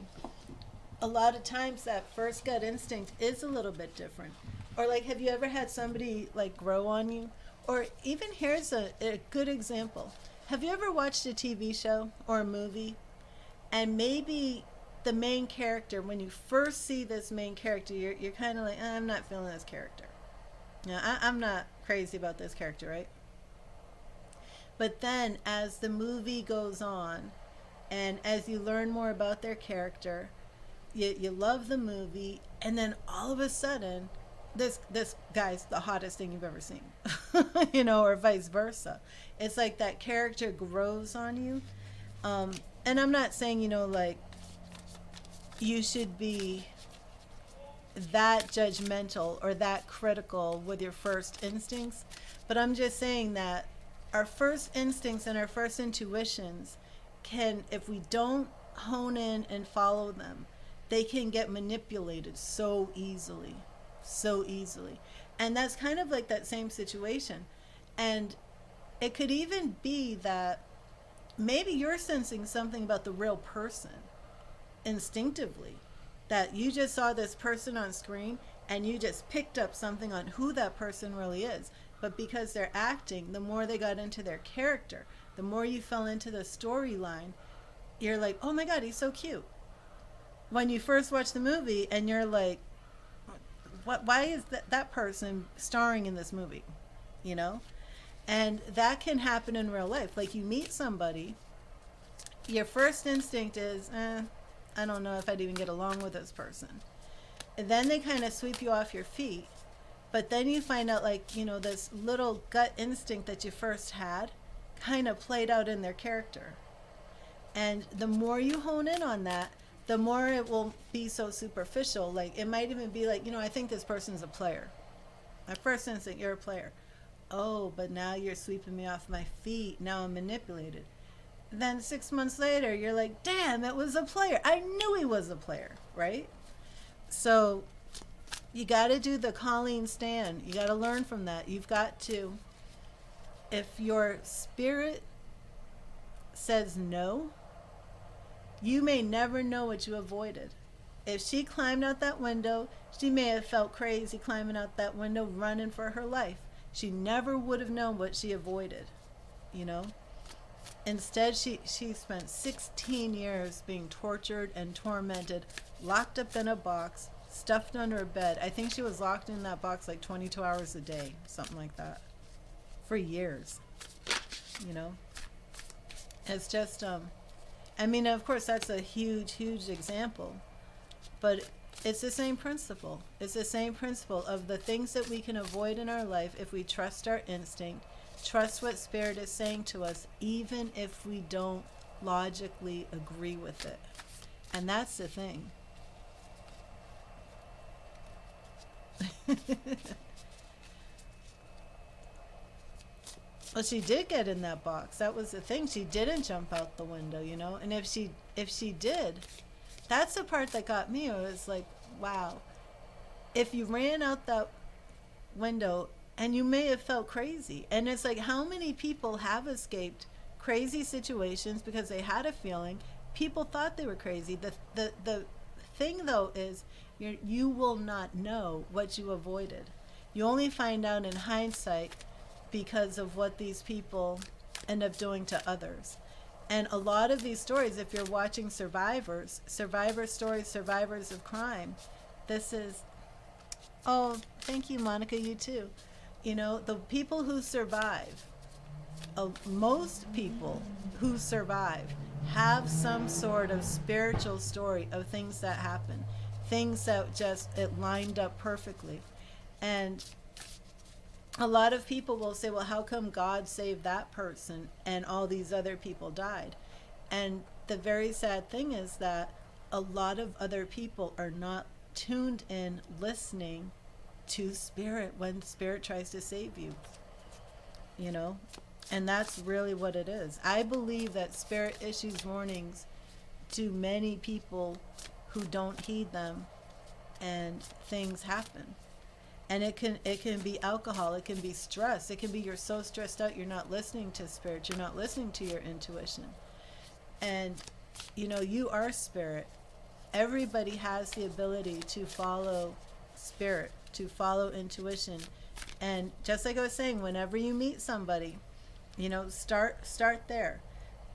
a lot of times that first gut instinct is a little bit different. Or like, have you ever had somebody like grow on you? Or even here's a good example. Have you ever watched a TV show or a movie, and maybe the main character, when you first see this main character, you're kind of like, I'm not feeling this character. I'm not crazy about this character, right? But then as the movie goes on, and as you learn more about their character, you love the movie, and then all of a sudden, this guy's the hottest thing you've ever seen, or vice versa. It's like that character grows on you. And I'm not saying, like, you should be that judgmental or that critical with your first instincts, but I'm just saying that our first instincts and our first intuitions can, if we don't hone in and follow them, they can get manipulated so easily. And that's kind of like that same situation. And it could even be that maybe you're sensing something about the real person instinctively, that you just saw this person on screen and you just picked up something on who that person really is. But because they're acting, the more they got into their character, the more you fell into the storyline, you're like, oh my God, he's so cute. When you first watch the movie and you're like, why is that person starring in this movie? And that can happen in real life. Like, you meet somebody, your first instinct is, I don't know if I'd even get along with this person. And then they kind of sweep you off your feet. But then you find out, like, this little gut instinct that you first had kind of played out in their character. And the more you hone in on that, the more it will be so superficial. Like, it might even be like, I think this person's a player. My first instinct, you're a player. Oh, but now you're sweeping me off my feet. Now I'm manipulated. Then 6 months later, you're like, damn, it was a player. I knew he was a player, right? So You got to do the Colleen stand. You got to learn from that. You've got to, if your spirit says no, you may never know what you avoided. If she climbed out that window, she may have felt crazy climbing out that window, running for her life. She never would have known what she avoided, you know? Instead, she spent 16 years being tortured and tormented, locked up in a box, stuffed under a bed. I think she was locked in that box like 22 hours a day, something like that, for years, you know? It's just, I mean, of course, that's a huge, huge example, but it's the same principle. It's the same principle of the things that we can avoid in our life if we trust our instinct, trust what Spirit is saying to us, even if we don't logically agree with it. And that's the thing. Well, she did get in that box. That was the thing. She didn't jump out the window, you know. And if she did, that's the part that got me. It was like, wow. If you ran out that window, and you may have felt crazy. And it's like, how many people have escaped crazy situations because they had a feeling? People thought they were crazy. The thing, though, is you will not know what you avoided. You only find out in hindsight because of what these people end up doing to others. And a lot of these stories, if you're watching survivor stories, survivors of crime, this is, oh, thank you, Monica, you too. You know, the people who survive, most people who survive have some sort of spiritual story of things that happen, things that just, it lined up perfectly. And a lot of people will say, well, how come God saved that person and all these other people died? And the very sad thing is that a lot of other people are not tuned in, listening to Spirit when Spirit tries to save you, you know? And that's really what it is. I believe that Spirit issues warnings to many people who don't heed them, and things happen. And it can be alcohol, it can be stress, it can be you're so stressed out you're not listening to Spirit, you're not listening to your intuition. And you know, you are Spirit. Everybody has the ability to follow Spirit, to follow intuition. And just like I was saying, whenever you meet somebody, you know, start there.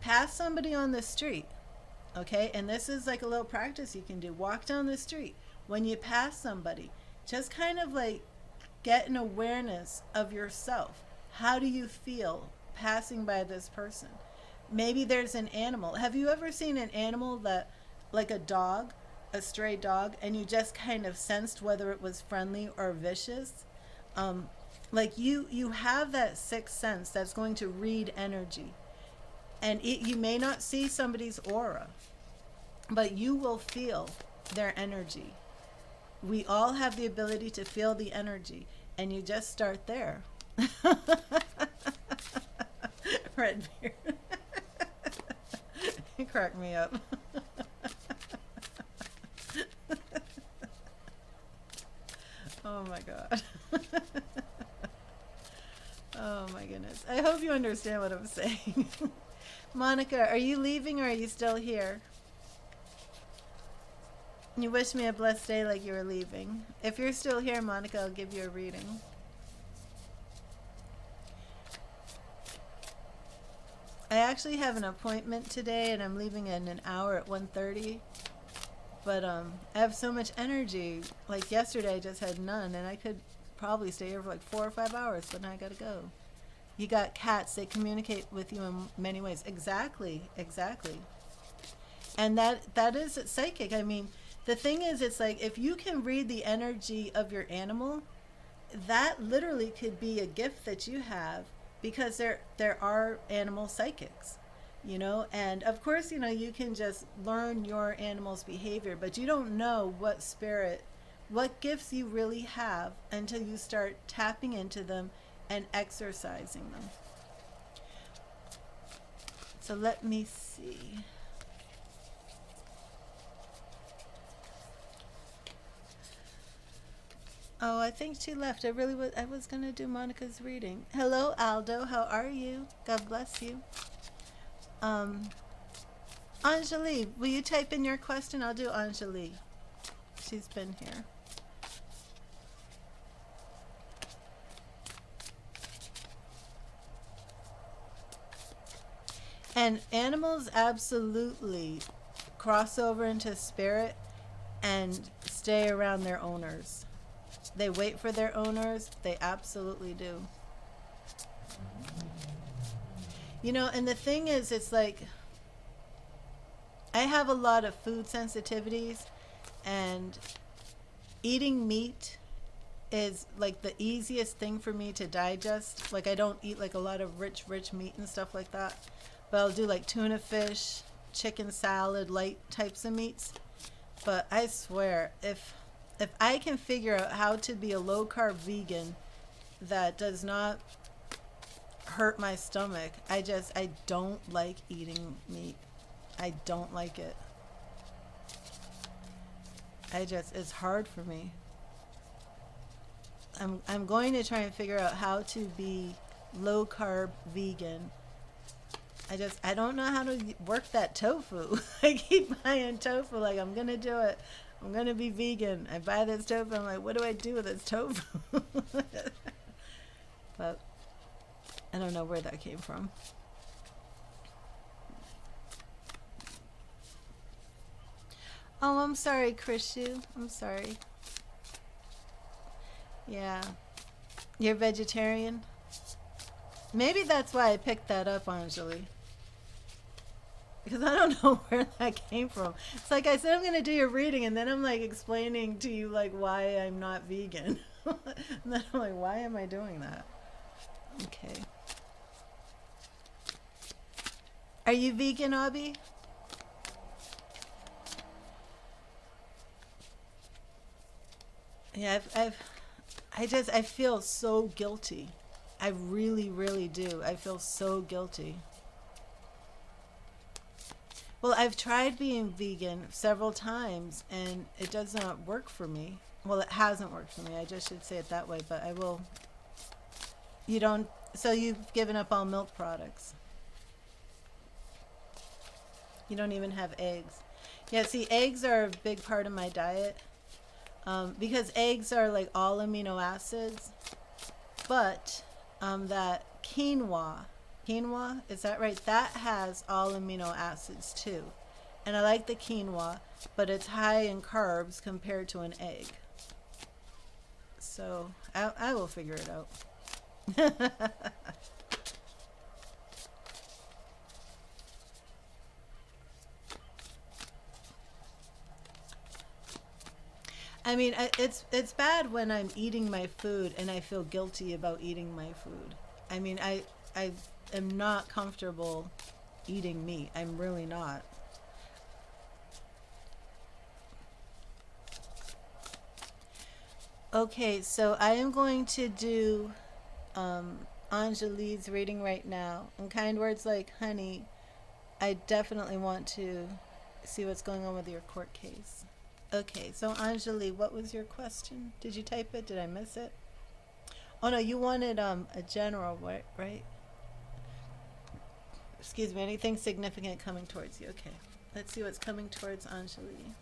Pass somebody on the street, okay? And this is like a little practice you can do. Walk down the street. When you pass somebody, just kind of like get an awareness of yourself. How do you feel passing by this person? Maybe there's an animal. Have you ever seen an animal that, like a dog, a stray dog, and you just kind of sensed whether it was friendly or vicious? Like you have that sixth sense that's going to read energy. And you may not see somebody's aura, but you will feel their energy. We all have the ability to feel the energy, and you just start there. Redbeard. You crack me up. Oh my God. Oh my goodness. I hope you understand what I'm saying. Monica, are you leaving or are you still here? You wish me a blessed day like you were leaving. If you're still here, Monica, I'll give you a reading. I actually have an appointment today and I'm leaving in an hour at 1:30. But I have so much energy. Like yesterday I just had none, and I could probably stay here for like 4 or 5 hours, but now I gotta go. You got cats, they communicate with you in many ways. Exactly. And that is psychic. I mean, the thing is, it's like if you can read the energy of your animal, that literally could be a gift that you have, because there are animal psychics, you know. And of course, you know, you can just learn your animal's behavior, but you don't know what spirit, what gifts you really have until you start tapping into them and exercising them. So let me see. Oh, I think she left. I was going to do Monica's reading. Hello, Aldo. How are you? God bless you. Um, Anjali, will you type in your question? I'll do Anjali. She's been here. And animals absolutely cross over into spirit and stay around their owners. They wait for their owners. They absolutely do. You know, and the thing is, it's like I have a lot of food sensitivities, and eating meat is like the easiest thing for me to digest. Like I don't eat like a lot of rich meat and stuff like that. But I'll do like tuna fish, chicken salad, light types of meats. But I swear, if I can figure out how to be a low carb vegan that does not hurt my stomach, I don't like eating meat. I don't like it. It's hard for me. I'm going to try and figure out how to be low carb vegan. I don't know how to work that tofu. I keep buying tofu, like I'm gonna do it. I'm gonna be vegan. I buy this tofu, I'm like, what do I do with this tofu? But I don't know where that came from. Oh, I'm sorry, Krishu. I'm sorry. Yeah. You're vegetarian? Maybe that's why I picked that up, Anjali. Because I don't know where that came from. It's like I said I'm going to do your reading, and then I'm like explaining to you like why I'm not vegan. And then I'm like, why am I doing that? Okay. Are you vegan, Abby? Yeah, I feel so guilty. I really do. I feel so guilty. Well, I've tried being vegan several times and it does not work for me. Well, it hasn't worked for me. I just should say it that way, but I will. You don't, so you've given up all milk products. You don't even have eggs. Yeah, see, eggs are a big part of my diet because eggs are like all amino acids, but that quinoa, is that right? That has all amino acids too. And I like the quinoa, but it's high in carbs compared to an egg. So I will figure it out. I mean, it's bad when I'm eating my food and I feel guilty about eating my food. I mean, I am not comfortable eating meat. I'm really not. Okay, so I am going to do Anjali's reading right now. And kind words like, honey, I definitely want to see what's going on with your court case. Okay, so Anjali, what was your question? Did you type it? Did I miss it? Oh no, you wanted a general, right? Excuse me, anything significant coming towards you. Okay, let's see what's coming towards Anjali.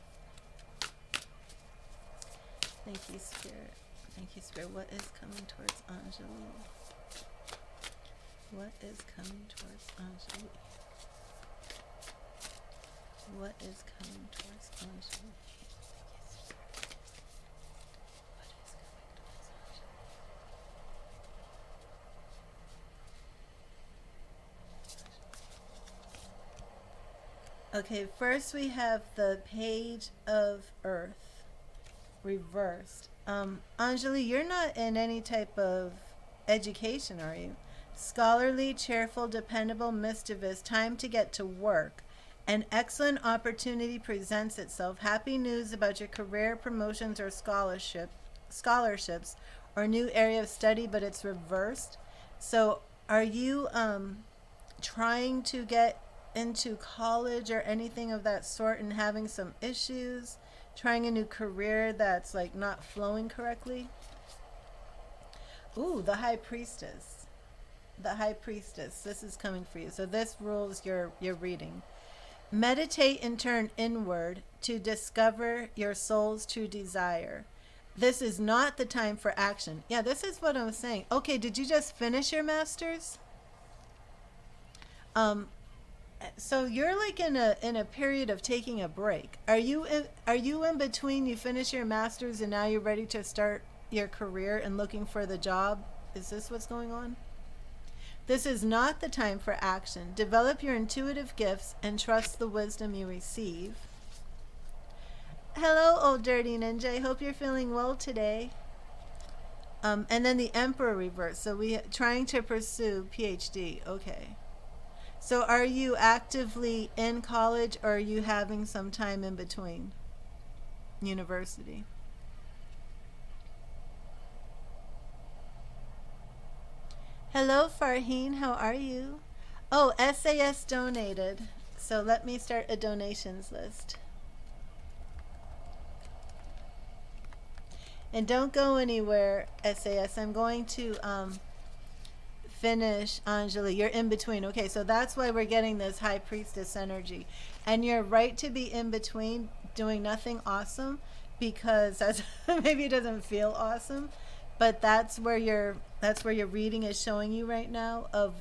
Thank you, Spirit. Thank you, Spirit. What is coming towards Anjali? What is coming towards Anjali? What is coming towards Anjali? Okay, first we have the Page of Earth reversed. Anjali, you're not in any type of education, are you? Scholarly, cheerful, dependable, mischievous, time to get to work. An excellent opportunity presents itself. Happy news about your career, promotions, or scholarships, or new area of study, but it's reversed. So are you trying to get into college or anything of that sort and having some issues? trying a new career that's like not flowing correctly. Ooh, the High Priestess. The High Priestess. This is coming for you. So this rules your reading. Meditate and turn inward to discover your soul's true desire. This is not the time for action. Yeah, this is what I was saying. Okay, did you just finish your master's? So you're like in a period of taking a break. Are you in between you finish your master's and now you're ready to start your career and looking for the job? Is this what's going on? This is not the time for action. Develop your intuitive gifts and trust the wisdom you receive. Hello, old dirty ninja. I hope you're feeling well today. And then the Emperor reverse. So we trying to pursue PhD. Okay. So are you actively in college or are you having some time in between university? Hello, Farheen. How are you? Oh, SAS donated. So let me start a donations list. And don't go anywhere, SAS. I'm going to finish Anjali. You're in between. Okay, so that's why we're getting this High Priestess energy. And you're right to be in between doing nothing awesome because that's maybe it doesn't feel awesome, but that's where your reading is showing you right now of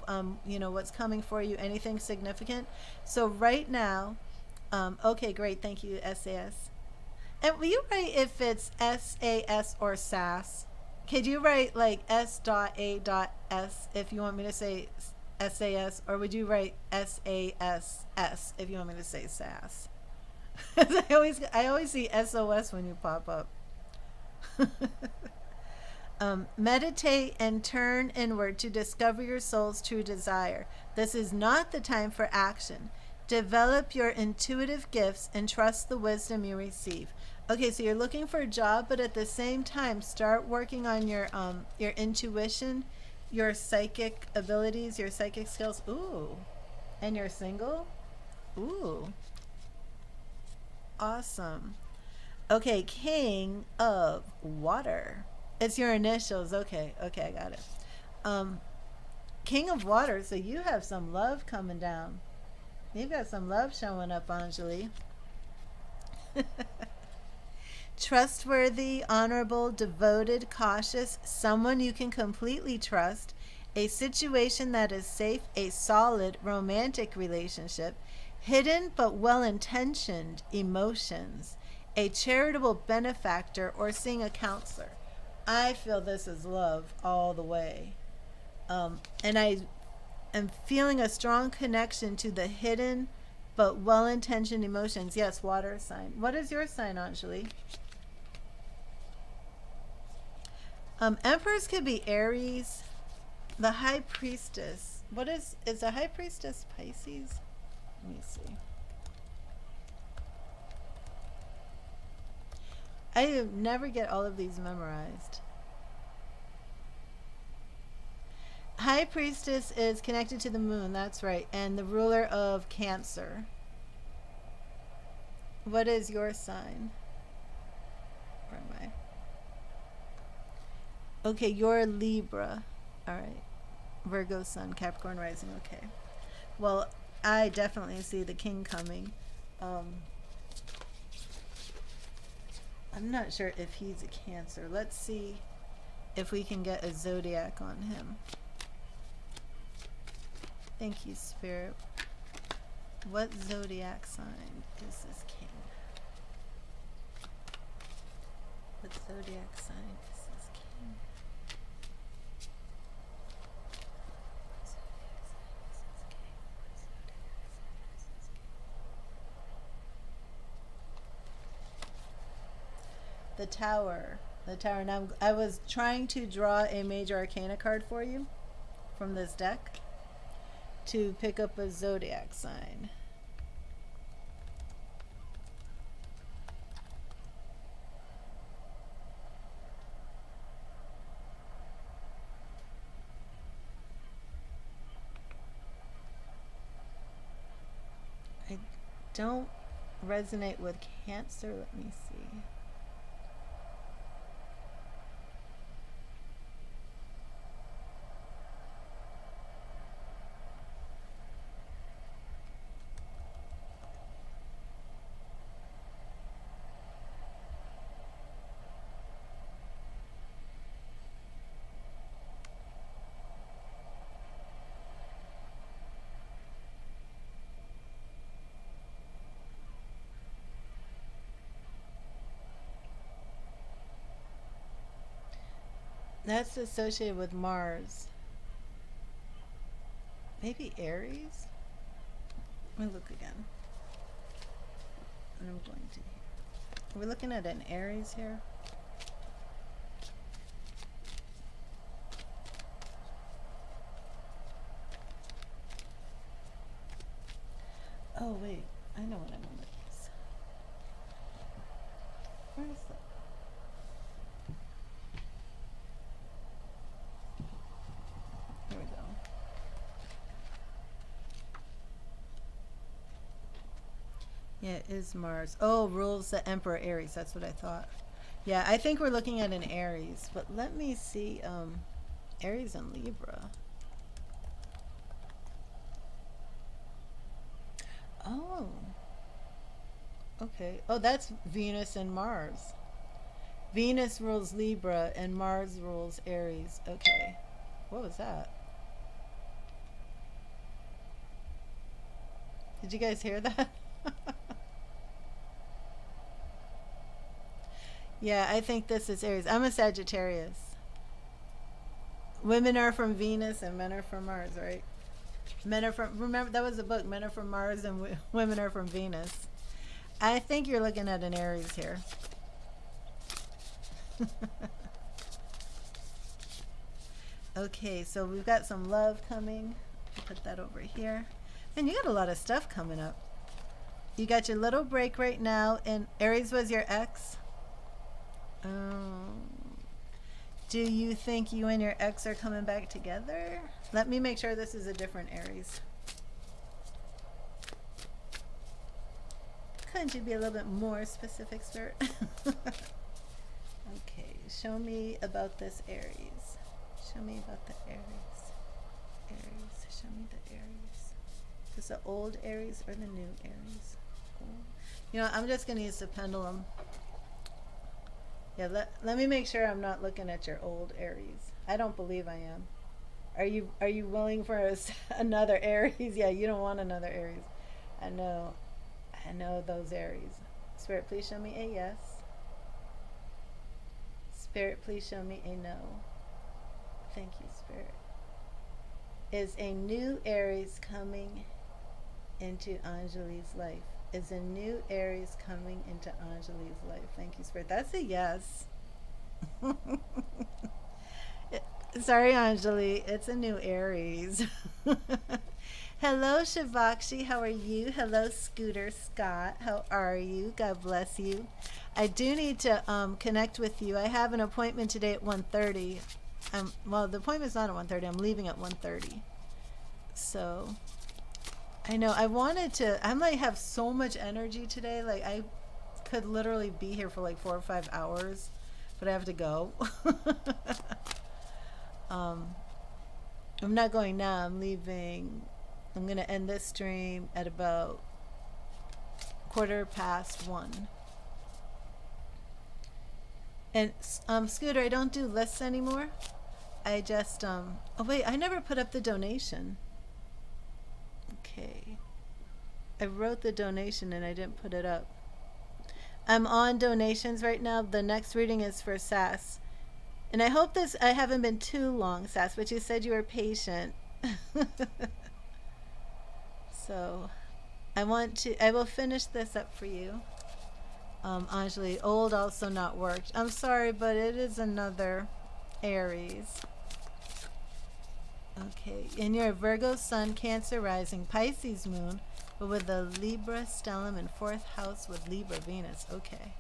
you know what's coming for you, anything significant. So right now, okay, great, thank you, SAS. And will you write if it's SAS or SAS? Could you write like S.A.S if you want me to say SAS, or would you write SASS if you want me to say SAS? I always see SOS when you pop up. Meditate and turn inward to discover your soul's true desire. This is not the time for action. Develop your intuitive gifts and trust the wisdom you receive. Okay, so you're looking for a job, but at the same time, start working on your intuition, your psychic abilities, your psychic skills. Ooh, and you're single? Ooh, awesome. Okay, King of Water. It's your initials. Okay, I got it. King of Water, so you have some love coming down. You've got some love showing up, Anjali. Trustworthy, honorable, devoted, cautious, someone you can completely trust, a situation that is safe, a solid romantic relationship, hidden but well-intentioned emotions, a charitable benefactor, or seeing a counselor. I feel this is love all the way. And I am feeling a strong connection to the hidden but well-intentioned emotions. Yes, water sign. What is your sign, Anjali? Empress could be Aries. The High Priestess. What is the High Priestess Pisces? Let me see. I never get all of these memorized. High Priestess is connected to the moon, that's right, and the ruler of Cancer. What is your sign? Where am I? Okay, you're Libra. All right. Virgo sun, Capricorn rising. Okay. Well, I definitely see the king coming. I'm not sure if he's a Cancer. Let's see if we can get a zodiac on him. Thank you, Spirit. What zodiac sign is this king? What zodiac sign is this king? The Tower. The Tower. Now, I was trying to draw a major arcana card for you from this deck to pick up a zodiac sign. I don't resonate with Cancer? Let me see. That's associated with Mars. Maybe Aries? Let me look again. And I'm going to. Are we looking at an Aries here? Oh, wait. I know what I meant. Where is that? Here we go. Yeah, it is Mars. Oh, rules the Emperor Aries. That's what I thought. Yeah, I think we're looking at an Aries. But let me see. Aries and Libra. Oh. Okay. Oh, that's Venus and Mars. Venus rules Libra and Mars rules Aries. Okay. What was that? Did you guys hear that? Yeah, I think this is Aries. I'm a Sagittarius. Women are from Venus and men are from Mars, right? Men are from, remember, that was a book, Men Are From Mars and Women Are From Venus. I think you're looking at an Aries here. Okay, so we've got some love coming. Put that over here. And you got a lot of stuff coming up. You got your little break right now, and Aries was your ex. Do you think you and your ex are coming back together? Let me make sure this is a different Aries. Couldn't you be a little bit more specific, Spirit? Okay, show me about this Aries. Show me about the Aries. Aries, show me the Aries. Is the old Aries or the new Aries? You know, I'm just going to use the pendulum. Yeah, let me make sure I'm not looking at your old Aries. I don't believe I am. Are you willing for another Aries? Yeah, you don't want another Aries. I know those Aries. Spirit, please show me a yes. Spirit, please show me a no. Thank you, Spirit. Is a new Aries coming into Anjali's life? Is a new Aries coming into Anjali's life? Thank you, Spirit. That's a yes. Sorry, Anjali. It's a new Aries. Hello, Shivakshi. How are you? Hello, Scooter Scott. How are you? God bless you. I do need to connect with you. I have an appointment today at 1:30. Well, the appointment's not at 1:30. I'm leaving at 1:30. So, I know. I wanted to. I'm like have so much energy today. Like I could literally be here for like 4 or 5 hours, but I have to go. I'm not going now. I'm leaving. I'm going to end this stream at about 1:15. And Scooter, I don't do lists anymore. I just oh wait, I never put up the donation. Okay. I wrote the donation and I didn't put it up. I'm on donations right now. The next reading is for Sass. And I hope I haven't been too long, Sass, but you said you were patient. So I will finish this up for you. Anjali, old also not worked. I'm sorry, but it is another Aries. Okay, and you're a Virgo Sun, Cancer Rising, Pisces Moon, but with a Libra stellium in 4th house with Libra Venus. Okay.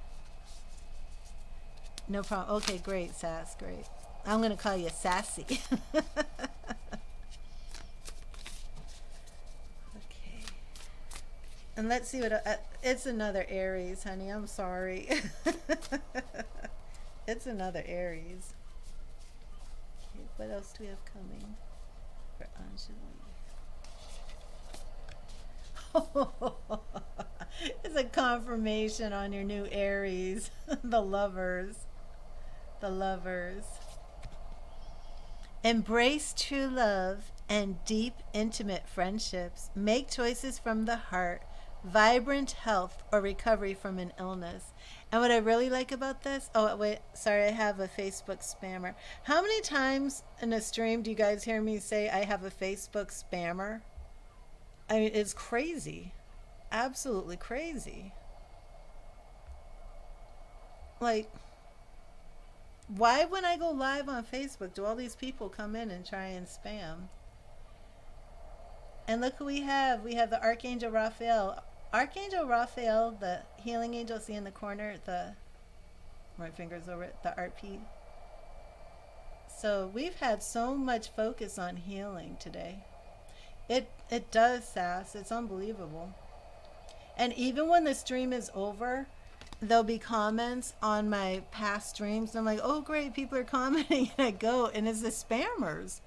No problem. Okay, great, Sass, great. I'm going to call you Sassy. Okay. And let's see what it's another Aries, honey. I'm sorry. It's another Aries. Okay, what else do we have coming for Anjali? It's a confirmation on your new Aries. The lovers. The lovers. Embrace true love and deep, intimate friendships. Make choices from the heart. Vibrant health or recovery from an illness. And what I really like about this, oh wait, sorry, I have a Facebook spammer. How many times in a stream do you guys hear me say I have a Facebook spammer? I mean, it's crazy. Absolutely crazy. Like, why when I go live on Facebook do all these people come in and try and spam? And look who we have. We have the Archangel Raphael. Archangel Raphael, the healing angel, see in the corner, my fingers over it, the RP. So we've had so much focus on healing today. It does, Sass. It's unbelievable. And even when the stream is over, there'll be comments on my past streams. And I'm like, oh, great, people are commenting. And I go, and it's the spammers.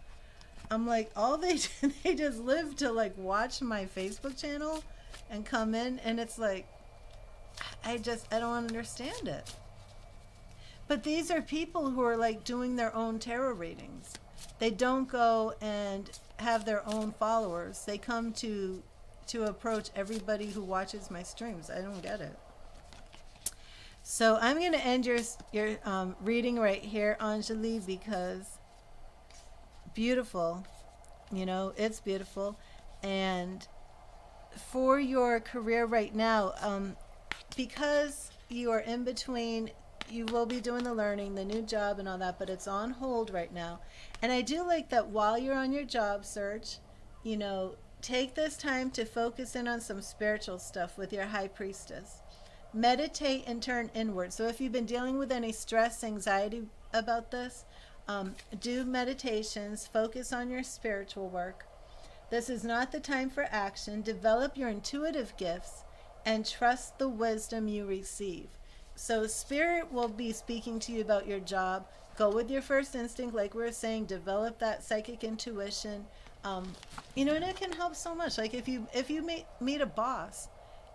I'm like, they just live to like watch my Facebook channel and come in, and it's like, I don't understand it. But these are people who are like doing their own tarot readings. They don't go and have their own followers. They come to approach everybody who watches my streams. I don't get it. So I'm going to end your reading right here, Anjali, because beautiful, it's beautiful. And for your career right now, because you are in between, you will be doing the learning, the new job and all that, but it's on hold right now. And I do like that while you're on your job search, take this time to focus in on some spiritual stuff with your high priestess. Meditate and turn inward. So if you've been dealing with any stress, anxiety about this, do meditations, focus on your spiritual work. This is not the time for action. Develop your intuitive gifts and trust the wisdom you receive. So Spirit will be speaking to you about your job. Go with your first instinct, like we were saying. Develop that psychic intuition. And it can help so much. Like if you meet a boss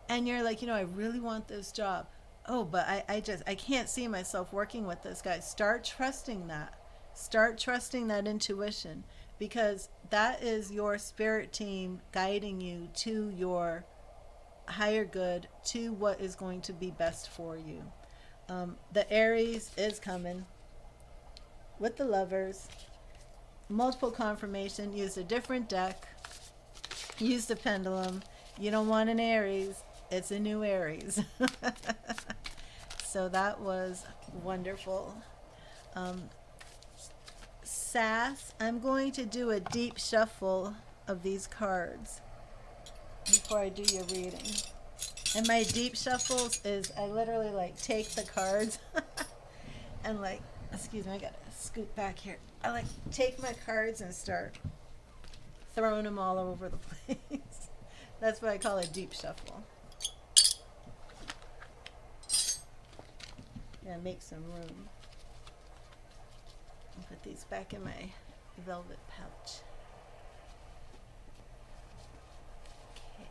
and you're like, I really want this job. Oh, but I can't see myself working with this guy. Start trusting that. Start trusting that intuition, because that is your spirit team guiding you to your higher good, to what is going to be best for you. The Aries is coming with the lovers. Multiple confirmation. Use a different deck. Use the pendulum. You don't want an Aries. It's a new Aries. So that was wonderful. Sass, I'm going to do a deep shuffle of these cards before I do your reading. And my deep shuffles is I literally like take the cards and like, excuse me, I gotta scoot back here. I like take my cards and start throwing them all over the place. That's what I call a deep shuffle. Gonna make some room. Put these back in my velvet pouch. Okay.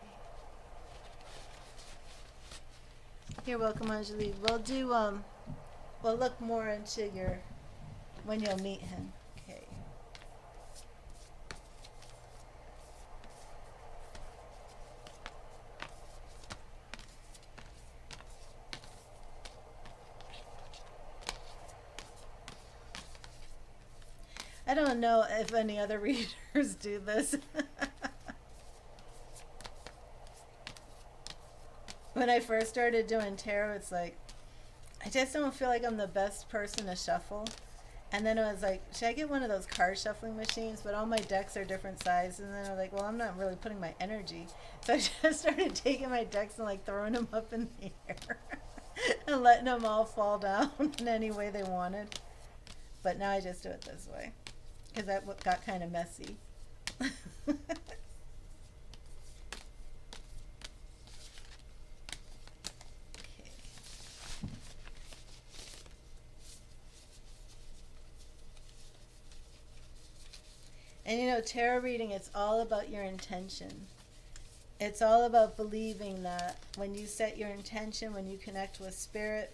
You're welcome, Anjali. We'll look more into when you'll meet him. Okay. I don't know if any other readers do this. When I first started doing tarot, it's like, I just don't feel like I'm the best person to shuffle. And then I was like, should I get one of those card shuffling machines? But all my decks are different sizes. And then I was like, well, I'm not really putting my energy. So I just started taking my decks and like throwing them up in the air and letting them all fall down in any way they wanted. But now I just do it this way, because that got kind of messy. And you know, tarot reading, it's all about your intention. It's all about believing that when you set your intention, when you connect with spirit,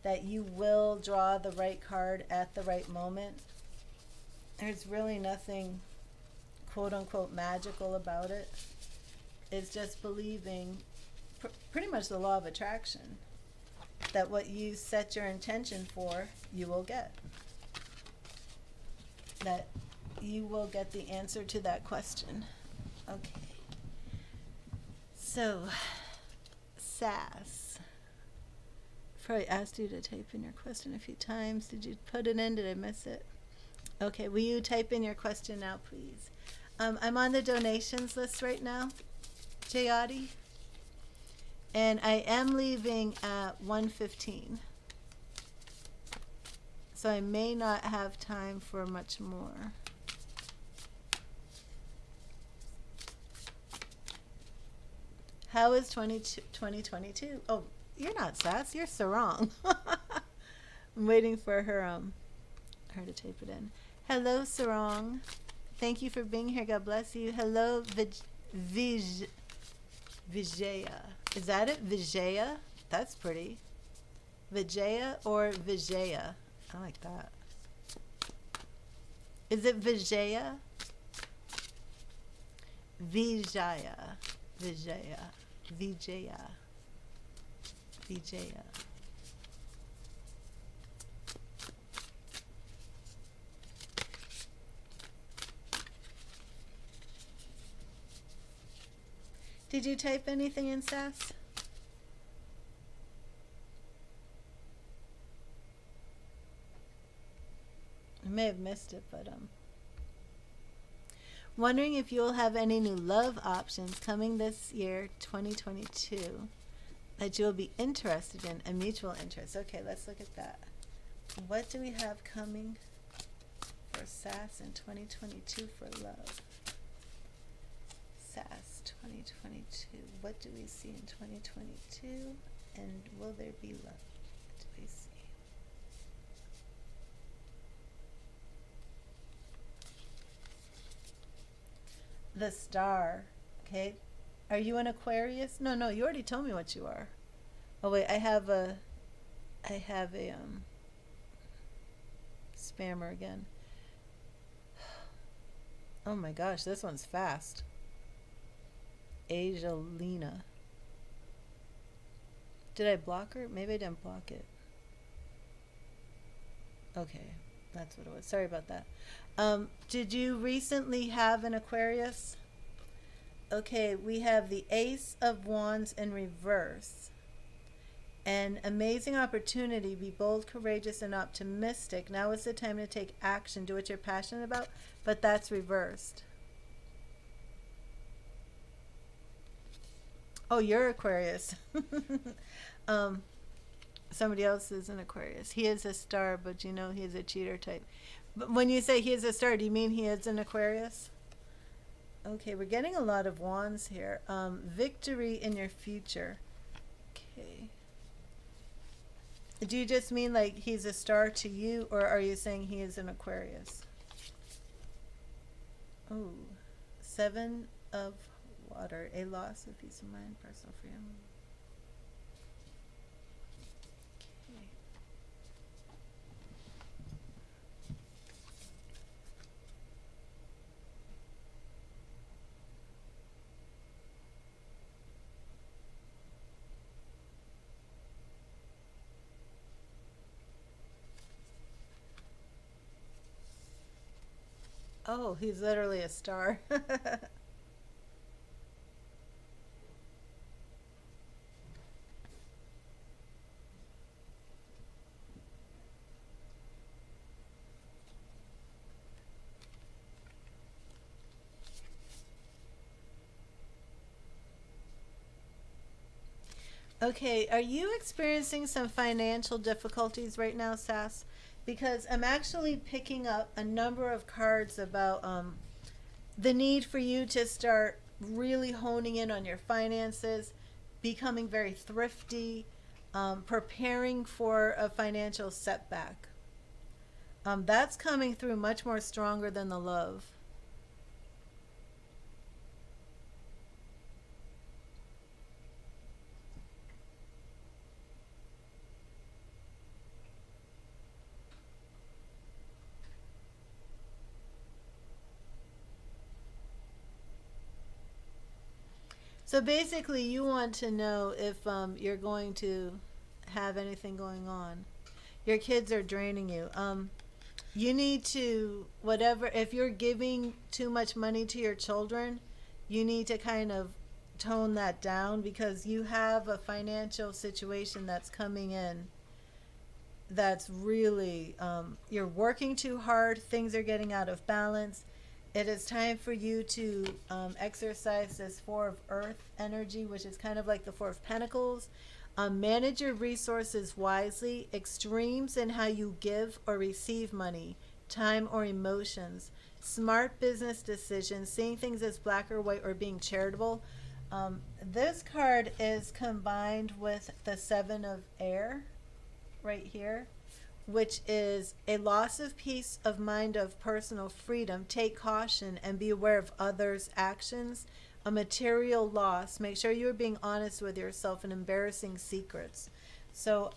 that you will draw the right card at the right moment. There's really nothing quote unquote magical about it. It's just believing pretty much the law of attraction, that what you set your intention for, you will get. That you will get the answer to that question. Okay. So, Sass. Probably asked you to type in your question a few times. Did you put it in? Did I miss it? Okay, will you type in your question now, please? I'm on the donations list right now, Jayadi. And I am leaving at 1:15. So I may not have time for much more. How is 2022? Oh, you're not Sass, you're Sarong. I'm waiting for her to type it in. Hello, Sarong. Thank you for being here. God bless you. Hello, Vijaya. Is that it? Vijaya? That's pretty. Vijaya or Vijaya? I like that. Is it Vijaya? Vijaya. Vijaya. Vijaya. Vijaya. Did you type anything in, Sass? I may have missed it, but wondering if you'll have any new love options coming this year, 2022, that you'll be interested in, a mutual interest. Okay, let's look at that. What do we have coming for Sass in 2022 for love? Sass 2022. What do we see in 2022? And will there be love? What do we see? The Star. Okay. Are you an Aquarius? No, you already told me what you are. Oh wait, I have a spammer again. Oh my gosh, this one's fast. Angelina. Did I block her? Maybe I didn't block it. Okay, that's what it was. Sorry about that. Did you recently have an Aquarius? Okay, we have the Ace of Wands in reverse. An amazing opportunity. Be bold, courageous, and optimistic. Now is the time to take action. Do what you're passionate about, but that's reversed. Oh, you're Aquarius. Somebody else is an Aquarius. He is a star, but you know he is a cheater type. But when you say he is a star, do you mean he is an Aquarius? Okay, we're getting a lot of wands here. Victory in your future. Okay. Do you just mean like he's a star to you, or are you saying he is an Aquarius? Oh, 7 of water. A loss of peace of mind, personal freedom. Okay. Oh, he's literally a star. Okay, are you experiencing some financial difficulties right now, Sass? Because I'm actually picking up a number of cards about the need for you to start really honing in on your finances, becoming very thrifty, preparing for a financial setback. That's coming through much more stronger than the love. So basically, you want to know if you're going to have anything going on. Your kids are draining you. You need to, whatever, if you're giving too much money to your children, you need to kind of tone that down, because you have a financial situation that's coming in that's really, you're working too hard, things are getting out of balance. It is time for you to exercise this Four of Earth energy, which is kind of like the Four of Pentacles. Manage your resources wisely. Extremes in how you give or receive money, time, or emotions. Smart business decisions. Seeing things as black or white, or being charitable. This card is combined with the Seven of Air right here, which is a loss of peace of mind, of personal freedom. Take caution and be aware of others' actions. A material loss. Make sure you are being honest with yourself, and embarrassing secrets. So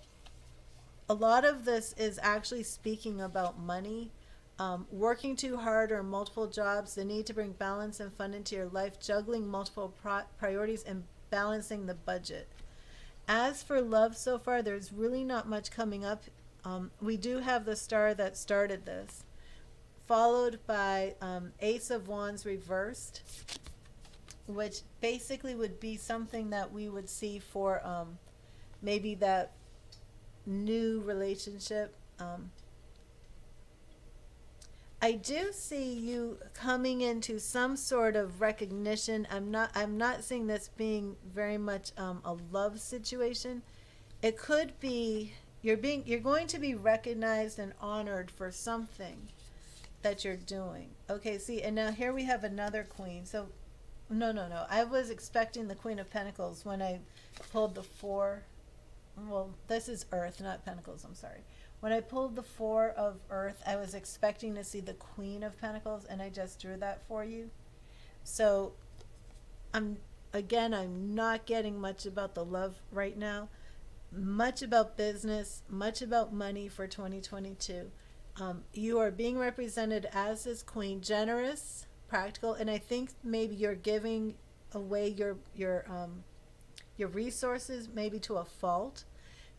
a lot of this is actually speaking about money. Working too hard or multiple jobs, the need to bring balance and fun into your life, juggling multiple priorities, and balancing the budget. As for love so far, there's really not much coming up. We do have the star that started this, followed by Ace of Wands reversed, which basically would be something that we would see for maybe that new relationship. I do see you coming into some sort of recognition. I'm not seeing this being very much a love situation. It could be you're going to be recognized and honored for something that you're doing. Okay, see, and now here we have another queen. So no. I was expecting the Queen of Pentacles when I pulled the four. Well, this is Earth, not Pentacles. I'm sorry. When I pulled the Four of Earth, I was expecting to see the Queen of Pentacles, and I just drew that for you. So, I'm not getting much about the love right now. Much about business, much about money for 2022. You are being represented as this queen, generous, practical, and I think maybe you're giving away your resources maybe to a fault.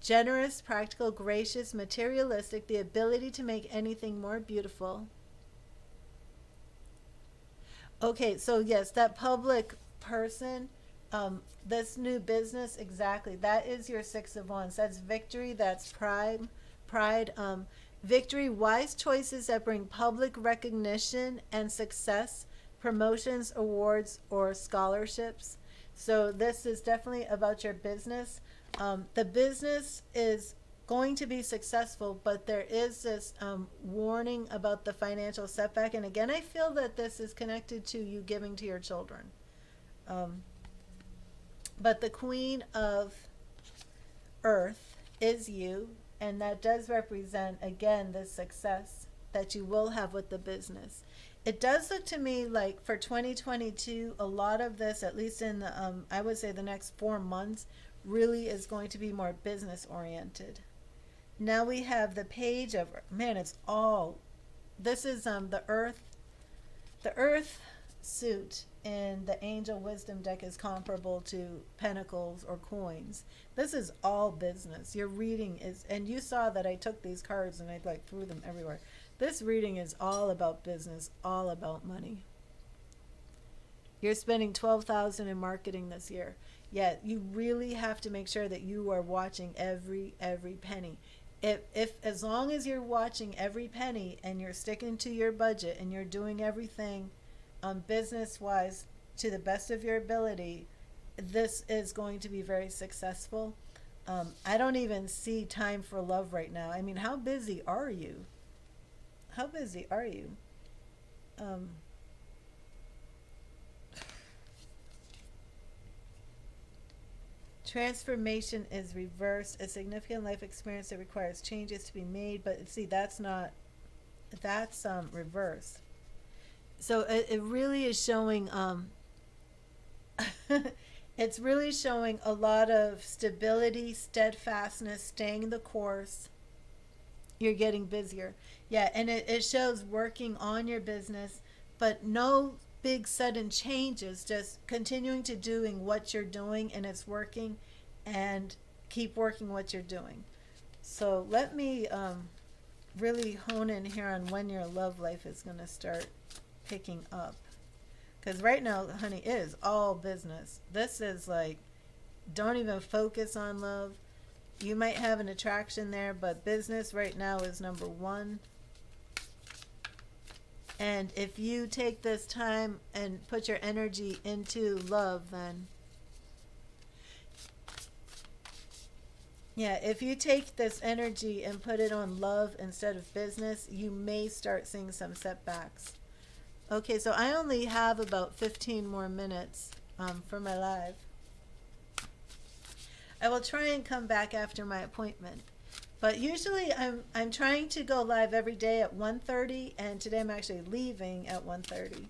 Generous, practical, gracious, materialistic, the ability to make anything more beautiful. Okay, so yes, that public person, this new business, exactly. That is your Six of Wands. That's victory, that's pride, victory, wise choices that bring public recognition and success, promotions, awards, or scholarships. So this is definitely about your business. The business is going to be successful, but there is this warning about the financial setback. And again, I feel that this is connected to you giving to your children. But the Queen of Earth is you, and that does represent, again, the success that you will have with the business. It does look to me like for 2022, a lot of this, at least in the, I would say the next 4 months, really is going to be more business oriented. Now we have the Page of, man, it's all, this is the Earth suit in the Angel Wisdom deck is comparable to Pentacles or coins. This is all business. Your reading is, and you saw that I took these cards and I like threw them everywhere. This reading is all about business, all about money. You're spending $12,000 in marketing this year. Yet you really have to make sure that you are watching every penny. If as long as you're watching every penny and you're sticking to your budget and you're doing everything business wise to the best of your ability, this is going to be very successful. I don't even see time for love right now. I mean, how busy are you? How busy are you? Transformation is reversed, a significant life experience that requires changes to be made, but see, that's reversed. So it really is showing, it's really showing a lot of stability, steadfastness, staying the course. You're getting busier. Yeah, and it shows working on your business, but no big sudden changes, just continuing to doing what you're doing and it's working, and keep working what you're doing. So let me really hone in here on when your love life is going to start picking up. Because right now, honey, it is all business. This is like, don't even focus on love. You might have an attraction there, but business right now is number one. And if you take this time and put your energy into love, then yeah, if you take this energy and put it on love instead of business, you may start seeing some setbacks. Okay, so I only have about 15 more minutes for my live. I will try and come back after my appointment. But usually I'm trying to go live every day at 1:30, and today I'm actually leaving at 1:30.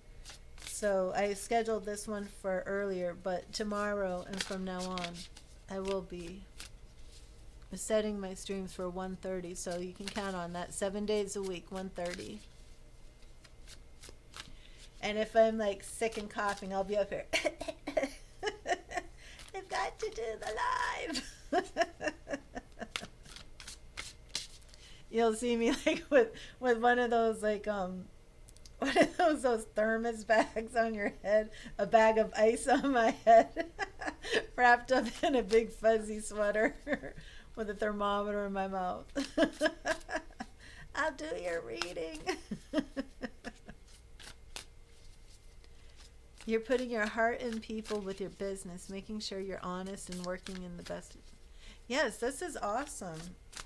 So I scheduled this one for earlier, but tomorrow and from now on, I will be setting my streams for 1:30, so you can count on that. 7 days a week, 1:30. And if I'm like sick and coughing, I'll be up here. I've got to do the live. You'll see me like with one of those like what are those thermos bags on your head, a bag of ice on my head, wrapped up in a big fuzzy sweater with a thermometer in my mouth. I'll do your reading. You're putting your heart in people with your business, making sure you're honest and working in the best. Yes, this is awesome.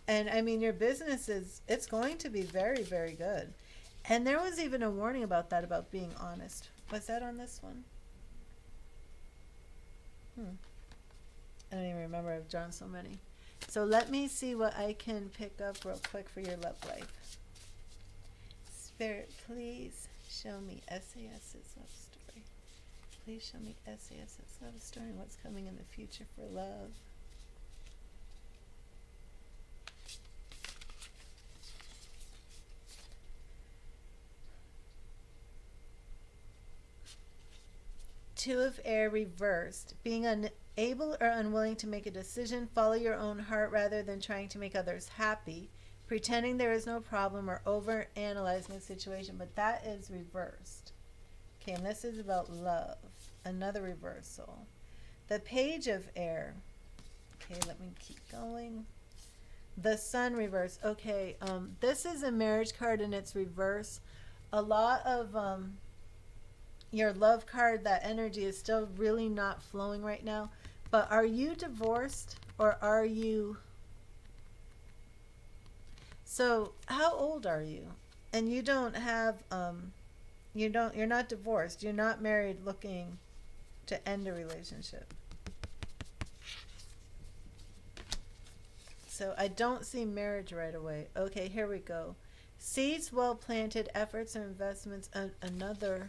And I mean, your business it's going to be very, very good. And there was even a warning about that, about being honest. Was that on this one? I don't even remember. I've drawn so many. So let me see what I can pick up real quick for your love life. Spirit, please show me SAS's love story. Please show me SAS's love story and what's coming in the future for love. Two of Air reversed. Being unable or unwilling to make a decision, follow your own heart rather than trying to make others happy, pretending there is no problem or over analyzing a situation, but that is reversed. Okay, and this is about love. Another reversal. The Page of Air. Okay, let me keep going. The Sun reverse. Okay, this is a marriage card and it's reverse. A lot of your love card, that energy is still really not flowing right now. But are you divorced or are you... So how old are you? And you don't have you're not divorced, you're not married looking to end a relationship. So I don't see marriage right away. Okay, here we go. Seeds well planted, efforts and investments. Another...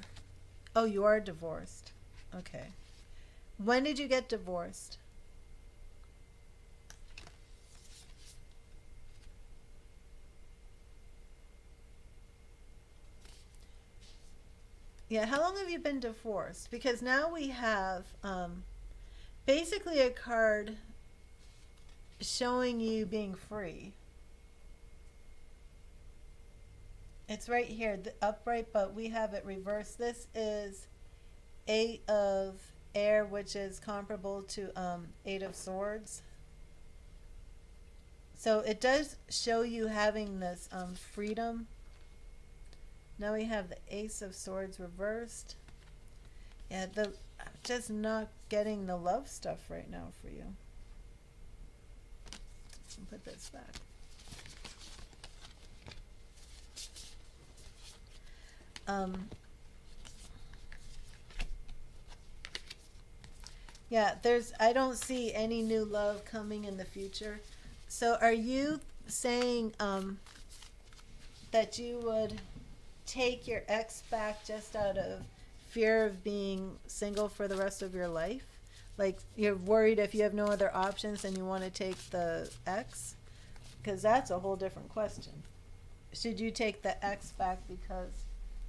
Oh, you are divorced. Okay. When did you get divorced? Yeah, how long have you been divorced? Because now we have basically a card showing you being free. It's right here, the upright, but we have it reversed. This is 8 of Air, which is comparable to 8 of Swords. So it does show you having this freedom. Now we have the Ace of Swords reversed. Yeah, I'm just not getting the love stuff right now for you. I'll put this back. Yeah, I don't see any new love coming in the future. So are you saying that you would take your ex back just out of fear of being single for the rest of your life? Like you're worried if you have no other options and you want to take the ex? Because that's a whole different question. Should you take the ex back because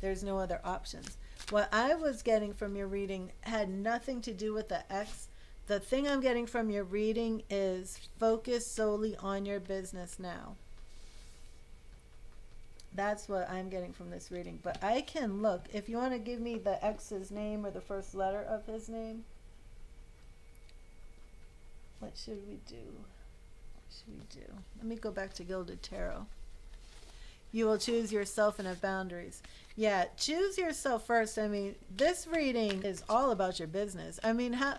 there's no other options? What I was getting from your reading had nothing to do with the ex. The thing I'm getting from your reading is focus solely on your business now. That's what I'm getting from this reading. But I can look. If you want to give me the ex's name or the first letter of his name. What should we do? What should we do? Let me go back to Gilded Tarot. You will choose yourself and have boundaries. Yeah, choose yourself first. I mean, this reading is all about your business. I mean, how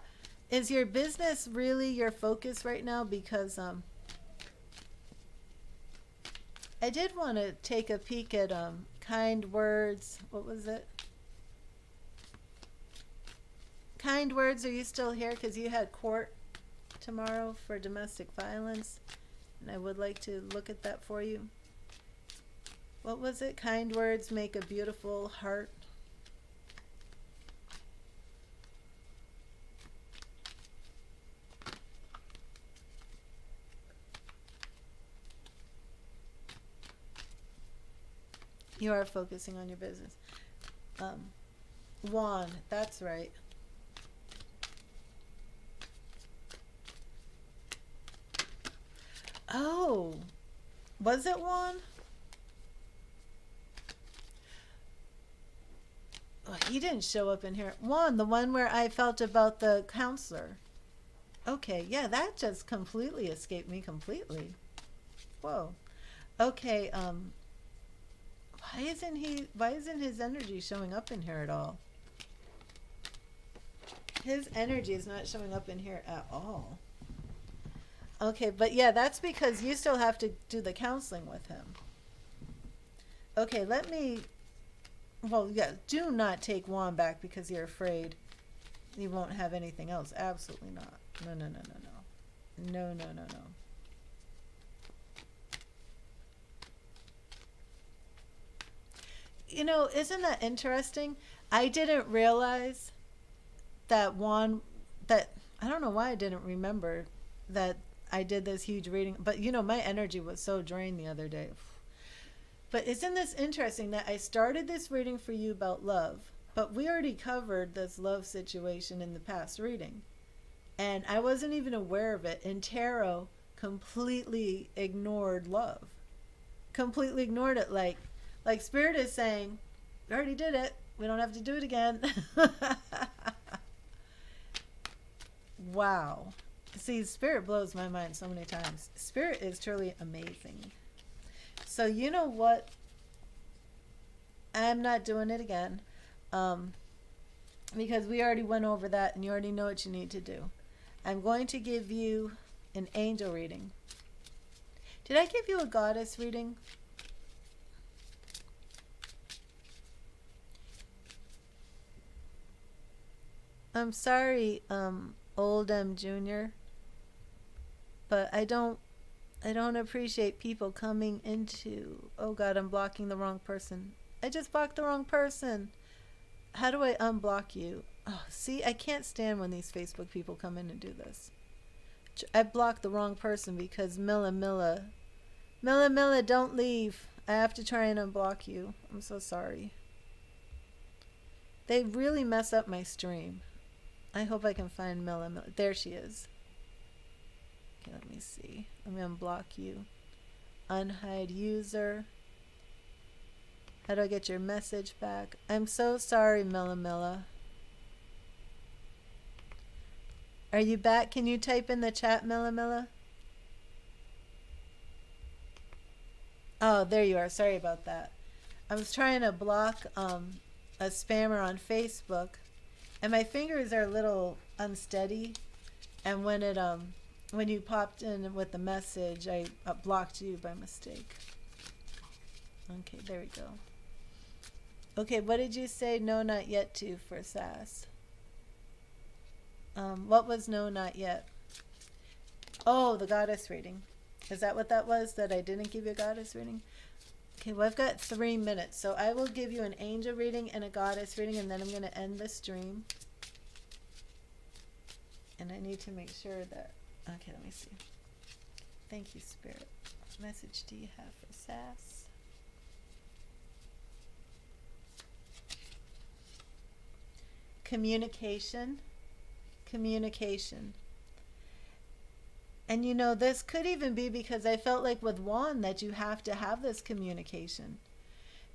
is your business really your focus right now? Because I did want to take a peek at kind words. What was it? Kind words, are you still here? Because you had court tomorrow for domestic violence, and I would like to look at that for you. What was it? Kind words make a beautiful heart. You are focusing on your business. Wand, that's right. Oh, was it wand? Oh, he didn't show up in here. Wand, the one where I felt about the counselor. Okay, yeah, that just completely escaped me completely. Whoa. Okay, why isn't his energy showing up in here at all? His energy is not showing up in here at all. Okay, but yeah, that's because you still have to do the counseling with him. Okay, let me, well, yeah, do not take Wand back because you're afraid you won't have anything else. Absolutely not. No, no, no, no, no. No, no, no, no. You know, isn't that interesting? I didn't realize that Wand, that, I don't know why I didn't remember that I did this huge reading, but you know, my energy was so drained the other day. But isn't this interesting that I started this reading for you about love, but we already covered this love situation in the past reading, and I wasn't even aware of it, and tarot completely ignored love. Completely ignored it, like Spirit is saying, we already did it. We don't have to do it again. Wow. See, Spirit blows my mind so many times. Spirit is truly amazing. So you know what? I'm not doing it again. Because we already went over that and you already know what you need to do. I'm going to give you an angel reading. Did I give you a goddess reading? I'm sorry, old M Jr., but I don't appreciate people coming into, oh God, I'm blocking the wrong person. I just blocked the wrong person. How do I unblock you? Oh, see, I can't stand when these Facebook people come in and do this. I blocked the wrong person because Milla, don't leave. I have to try and unblock you. I'm so sorry. They really mess up my stream. I hope I can find Milla. There she is. Okay, let me see. Let me unblock you. Unhide user. How do I get your message back? I'm so sorry, Milla. Are you back? Can you type in the chat, Milla? Oh, there you are. Sorry about that. I was trying to block a spammer on Facebook, and my fingers are a little unsteady, and when it when you popped in with the message, I blocked you by mistake. Okay, there we go. Okay, what did you say no not yet to for Sass? What was no not yet? Oh, the goddess reading. Is that what that was, that I didn't give you a goddess reading? Okay, well, I've got 3 minutes, so I will give you an angel reading and a goddess reading, and then I'm going to end the stream. And I need to make sure that... Okay, let me see. Thank you, Spirit. What message do you have for Sass? communication. Communication. And you know, this could even be because I felt like with Juan that you have to have this communication.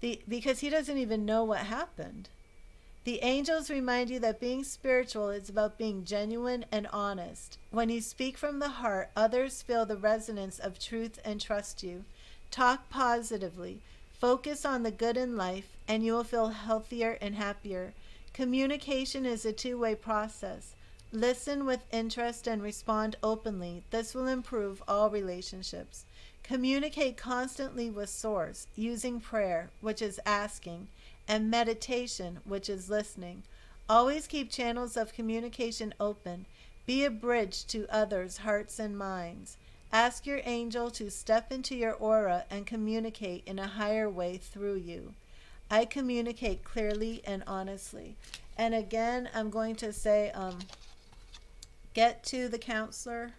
Because he doesn't even know what happened. The angels remind you that being spiritual is about being genuine and honest. When you speak from the heart, others feel the resonance of truth and trust you. Talk positively. Focus on the good in life, and you will feel healthier and happier. Communication is a two-way process. Listen with interest and respond openly. This will improve all relationships. Communicate constantly with Source, using prayer, which is asking, and meditation, which is listening. Always keep channels of communication open. Be a bridge to others' hearts and minds. Ask your angel to step into your aura and communicate in a higher way through you. I communicate clearly and honestly. And again, I'm going to say, get to the counselor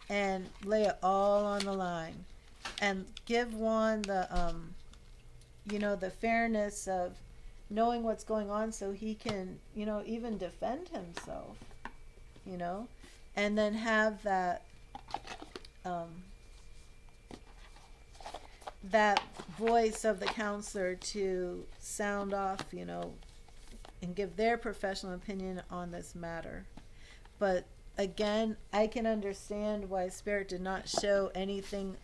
and lay it all on the line. And give Juan the, the fairness of knowing what's going on so he can, even defend himself, and then have that, that voice of the counselor to sound off, and give their professional opinion on this matter. But again, I can understand why Spirit did not show anything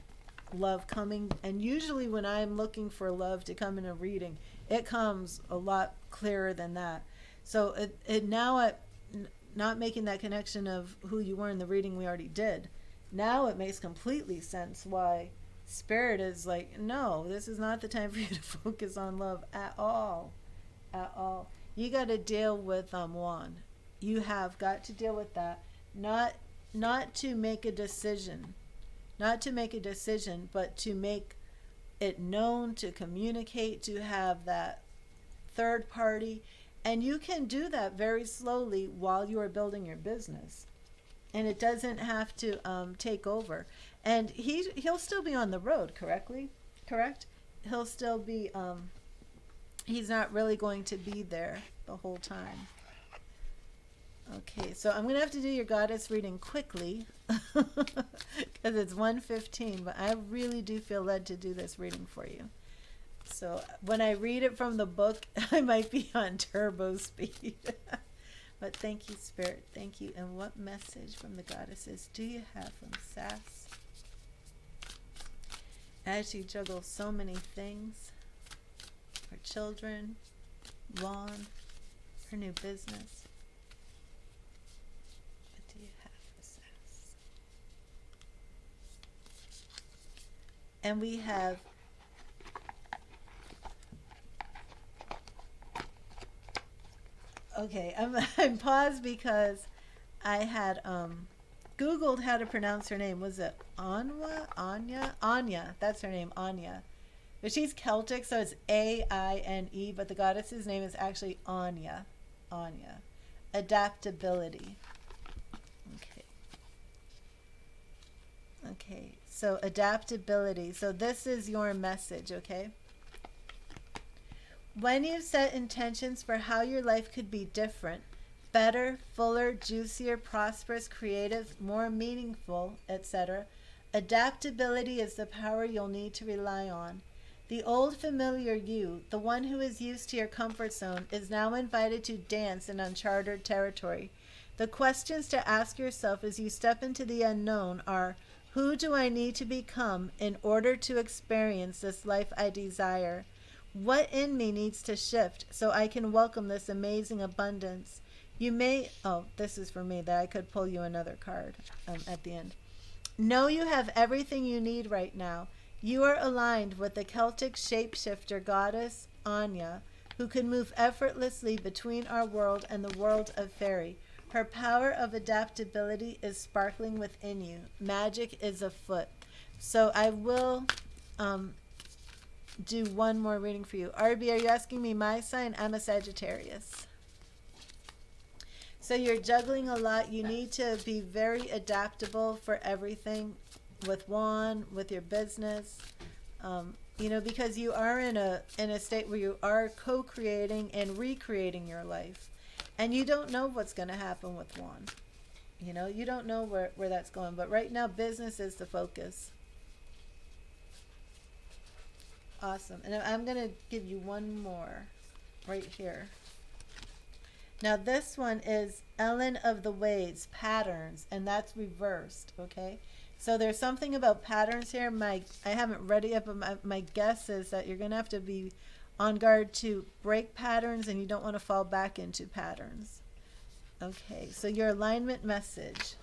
love coming, and usually when I'm looking for love to come in a reading, it comes a lot clearer than that. So not making that connection of who you were in the reading we already did, now it makes completely sense why Spirit is like, no, this is not the time for you to focus on love at all. You got to deal with Juan. You have got to deal with that, not to make a decision. Not to make a decision, but to make it known, to communicate, to have that third party. And you can do that very slowly while you are building your business. And it doesn't have to take over. And he'll still be on the road, correct? He'll still be, he's not really going to be there the whole time. Okay, so I'm going to have to do your goddess reading quickly because it's 1:15, but I really do feel led to do this reading for you. So when I read it from the book, I might be on turbo speed. But thank you, Spirit. Thank you. And what message from the goddesses do you have from Sass? As you juggle so many things, her children, Juan, her new business. And we have I'm paused because I had Googled how to pronounce her name. Was it Anya? Anya. That's her name, Anya. But she's Celtic, so it's A-I-N-E, but the goddess's name is actually Anya. Anya. Adaptability. Okay, so adaptability. So this is your message, okay? When you set intentions for how your life could be different, better, fuller, juicier, prosperous, creative, more meaningful, etc., adaptability is the power you'll need to rely on. The old familiar you, the one who is used to your comfort zone, is now invited to dance in uncharted territory. The questions to ask yourself as you step into the unknown are, who do I need to become in order to experience this life I desire? What in me needs to shift so I can welcome this amazing abundance? You may, this is for me, that I could pull you another card at the end. Know you have everything you need right now. You are aligned with the Celtic shapeshifter goddess Anya, who can move effortlessly between our world and the world of fairy. Her power of adaptability is sparkling within you. Magic is afoot. So I will do one more reading for you. RB, are you asking me my sign? I'm a Sagittarius. So you're juggling a lot. You need to be very adaptable for everything with Juan, with your business. Because you are in a state where you are co-creating and recreating your life. And you don't know what's going to happen with one. You know, you don't know where that's going. But right now, business is the focus. Awesome. And I'm going to give you one more right here. Now this one is Ellen of the Waves, patterns, and that's reversed, okay? So there's something about patterns here. I haven't read it yet, but my guess is that you're going to have to be on guard to break patterns, and you don't want to fall back into patterns. Okay, so your alignment message.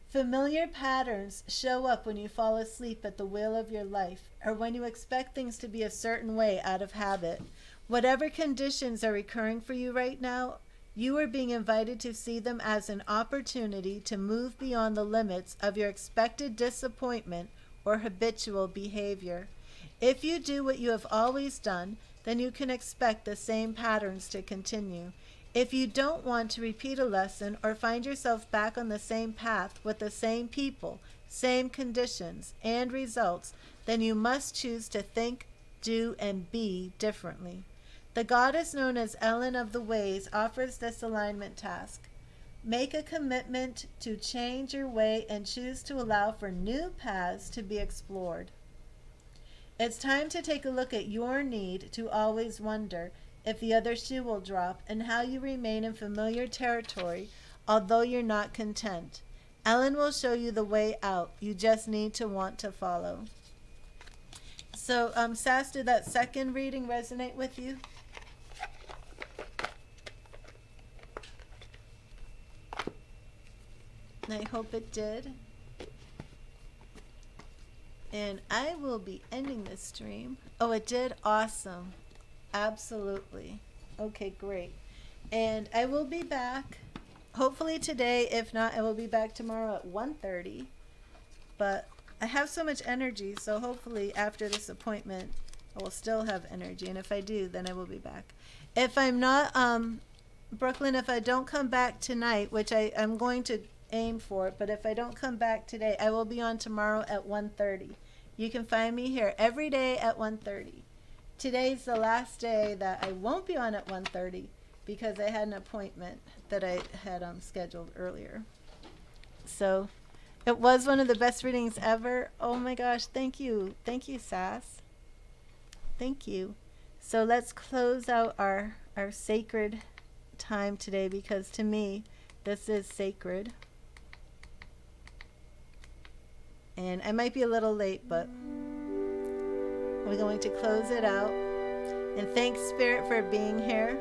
Familiar patterns show up when you fall asleep at the wheel of your life, or when you expect things to be a certain way out of habit. Whatever conditions are recurring for you right now, you are being invited to see them as an opportunity to move beyond the limits of your expected disappointment or habitual behavior. If you do what you have always done, then you can expect the same patterns to continue. If you don't want to repeat a lesson or find yourself back on the same path with the same people, same conditions, and results, then you must choose to think, do, and be differently. The goddess known as Ellen of the Ways offers this alignment task. Make a commitment to change your way and choose to allow for new paths to be explored. It's time to take a look at your need to always wonder if the other shoe will drop and how you remain in familiar territory although you're not content. Ellen will show you the way out. You just need to want to follow. So, Sass, did that second reading resonate with you? I hope it did. And I will be ending this stream. Oh, it did? Awesome. Absolutely. Okay, great. And I will be back hopefully today. If not, I will be back tomorrow at 1:30. But I have so much energy, so hopefully after this appointment, I will still have energy. And if I do, then I will be back. If I'm not, Brooklyn, if I don't come back tonight, which I'm going to aim for it, but if I don't come back today, I will be on tomorrow at 1:30. You can find me here every day at 1:30. Today's the last day that I won't be on at 1:30 because I had an appointment that I had scheduled earlier. So it was one of the best readings ever. Oh my gosh, thank you. Thank you, Sass. Thank you. So let's close out our sacred time today, because to me, this is sacred. And I might be a little late, but we're going to close it out. And thanks, Spirit, for being here.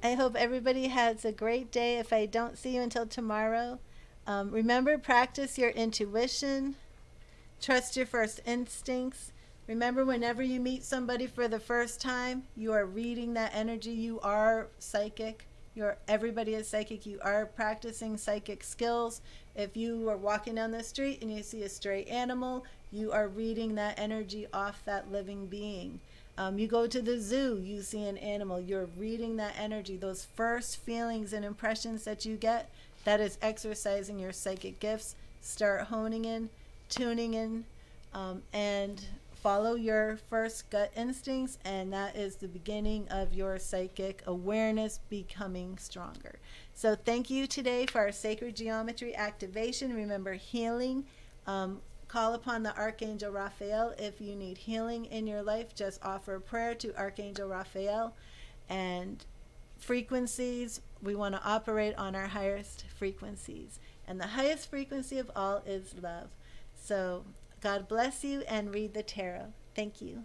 I hope everybody has a great day. If I don't see you until tomorrow, remember, practice your intuition. Trust your first instincts. Remember, whenever you meet somebody for the first time, you are reading that energy. You are psychic. Everybody is psychic. You are practicing psychic skills. If you are walking down the street and you see a stray animal, you are reading that energy off that living being. You go to the zoo, you see an animal, you're reading that energy. Those first feelings and impressions that you get, that is exercising your psychic gifts. Start honing in, tuning in, and follow your first gut instincts, and that is the beginning of your psychic awareness becoming stronger. So thank you today for our sacred geometry activation. Remember, healing. Call upon the Archangel Raphael. If you need healing in your life, just offer a prayer to Archangel Raphael. And frequencies, we want to operate on our highest frequencies. And the highest frequency of all is love. So God bless you, and read the tarot. Thank you.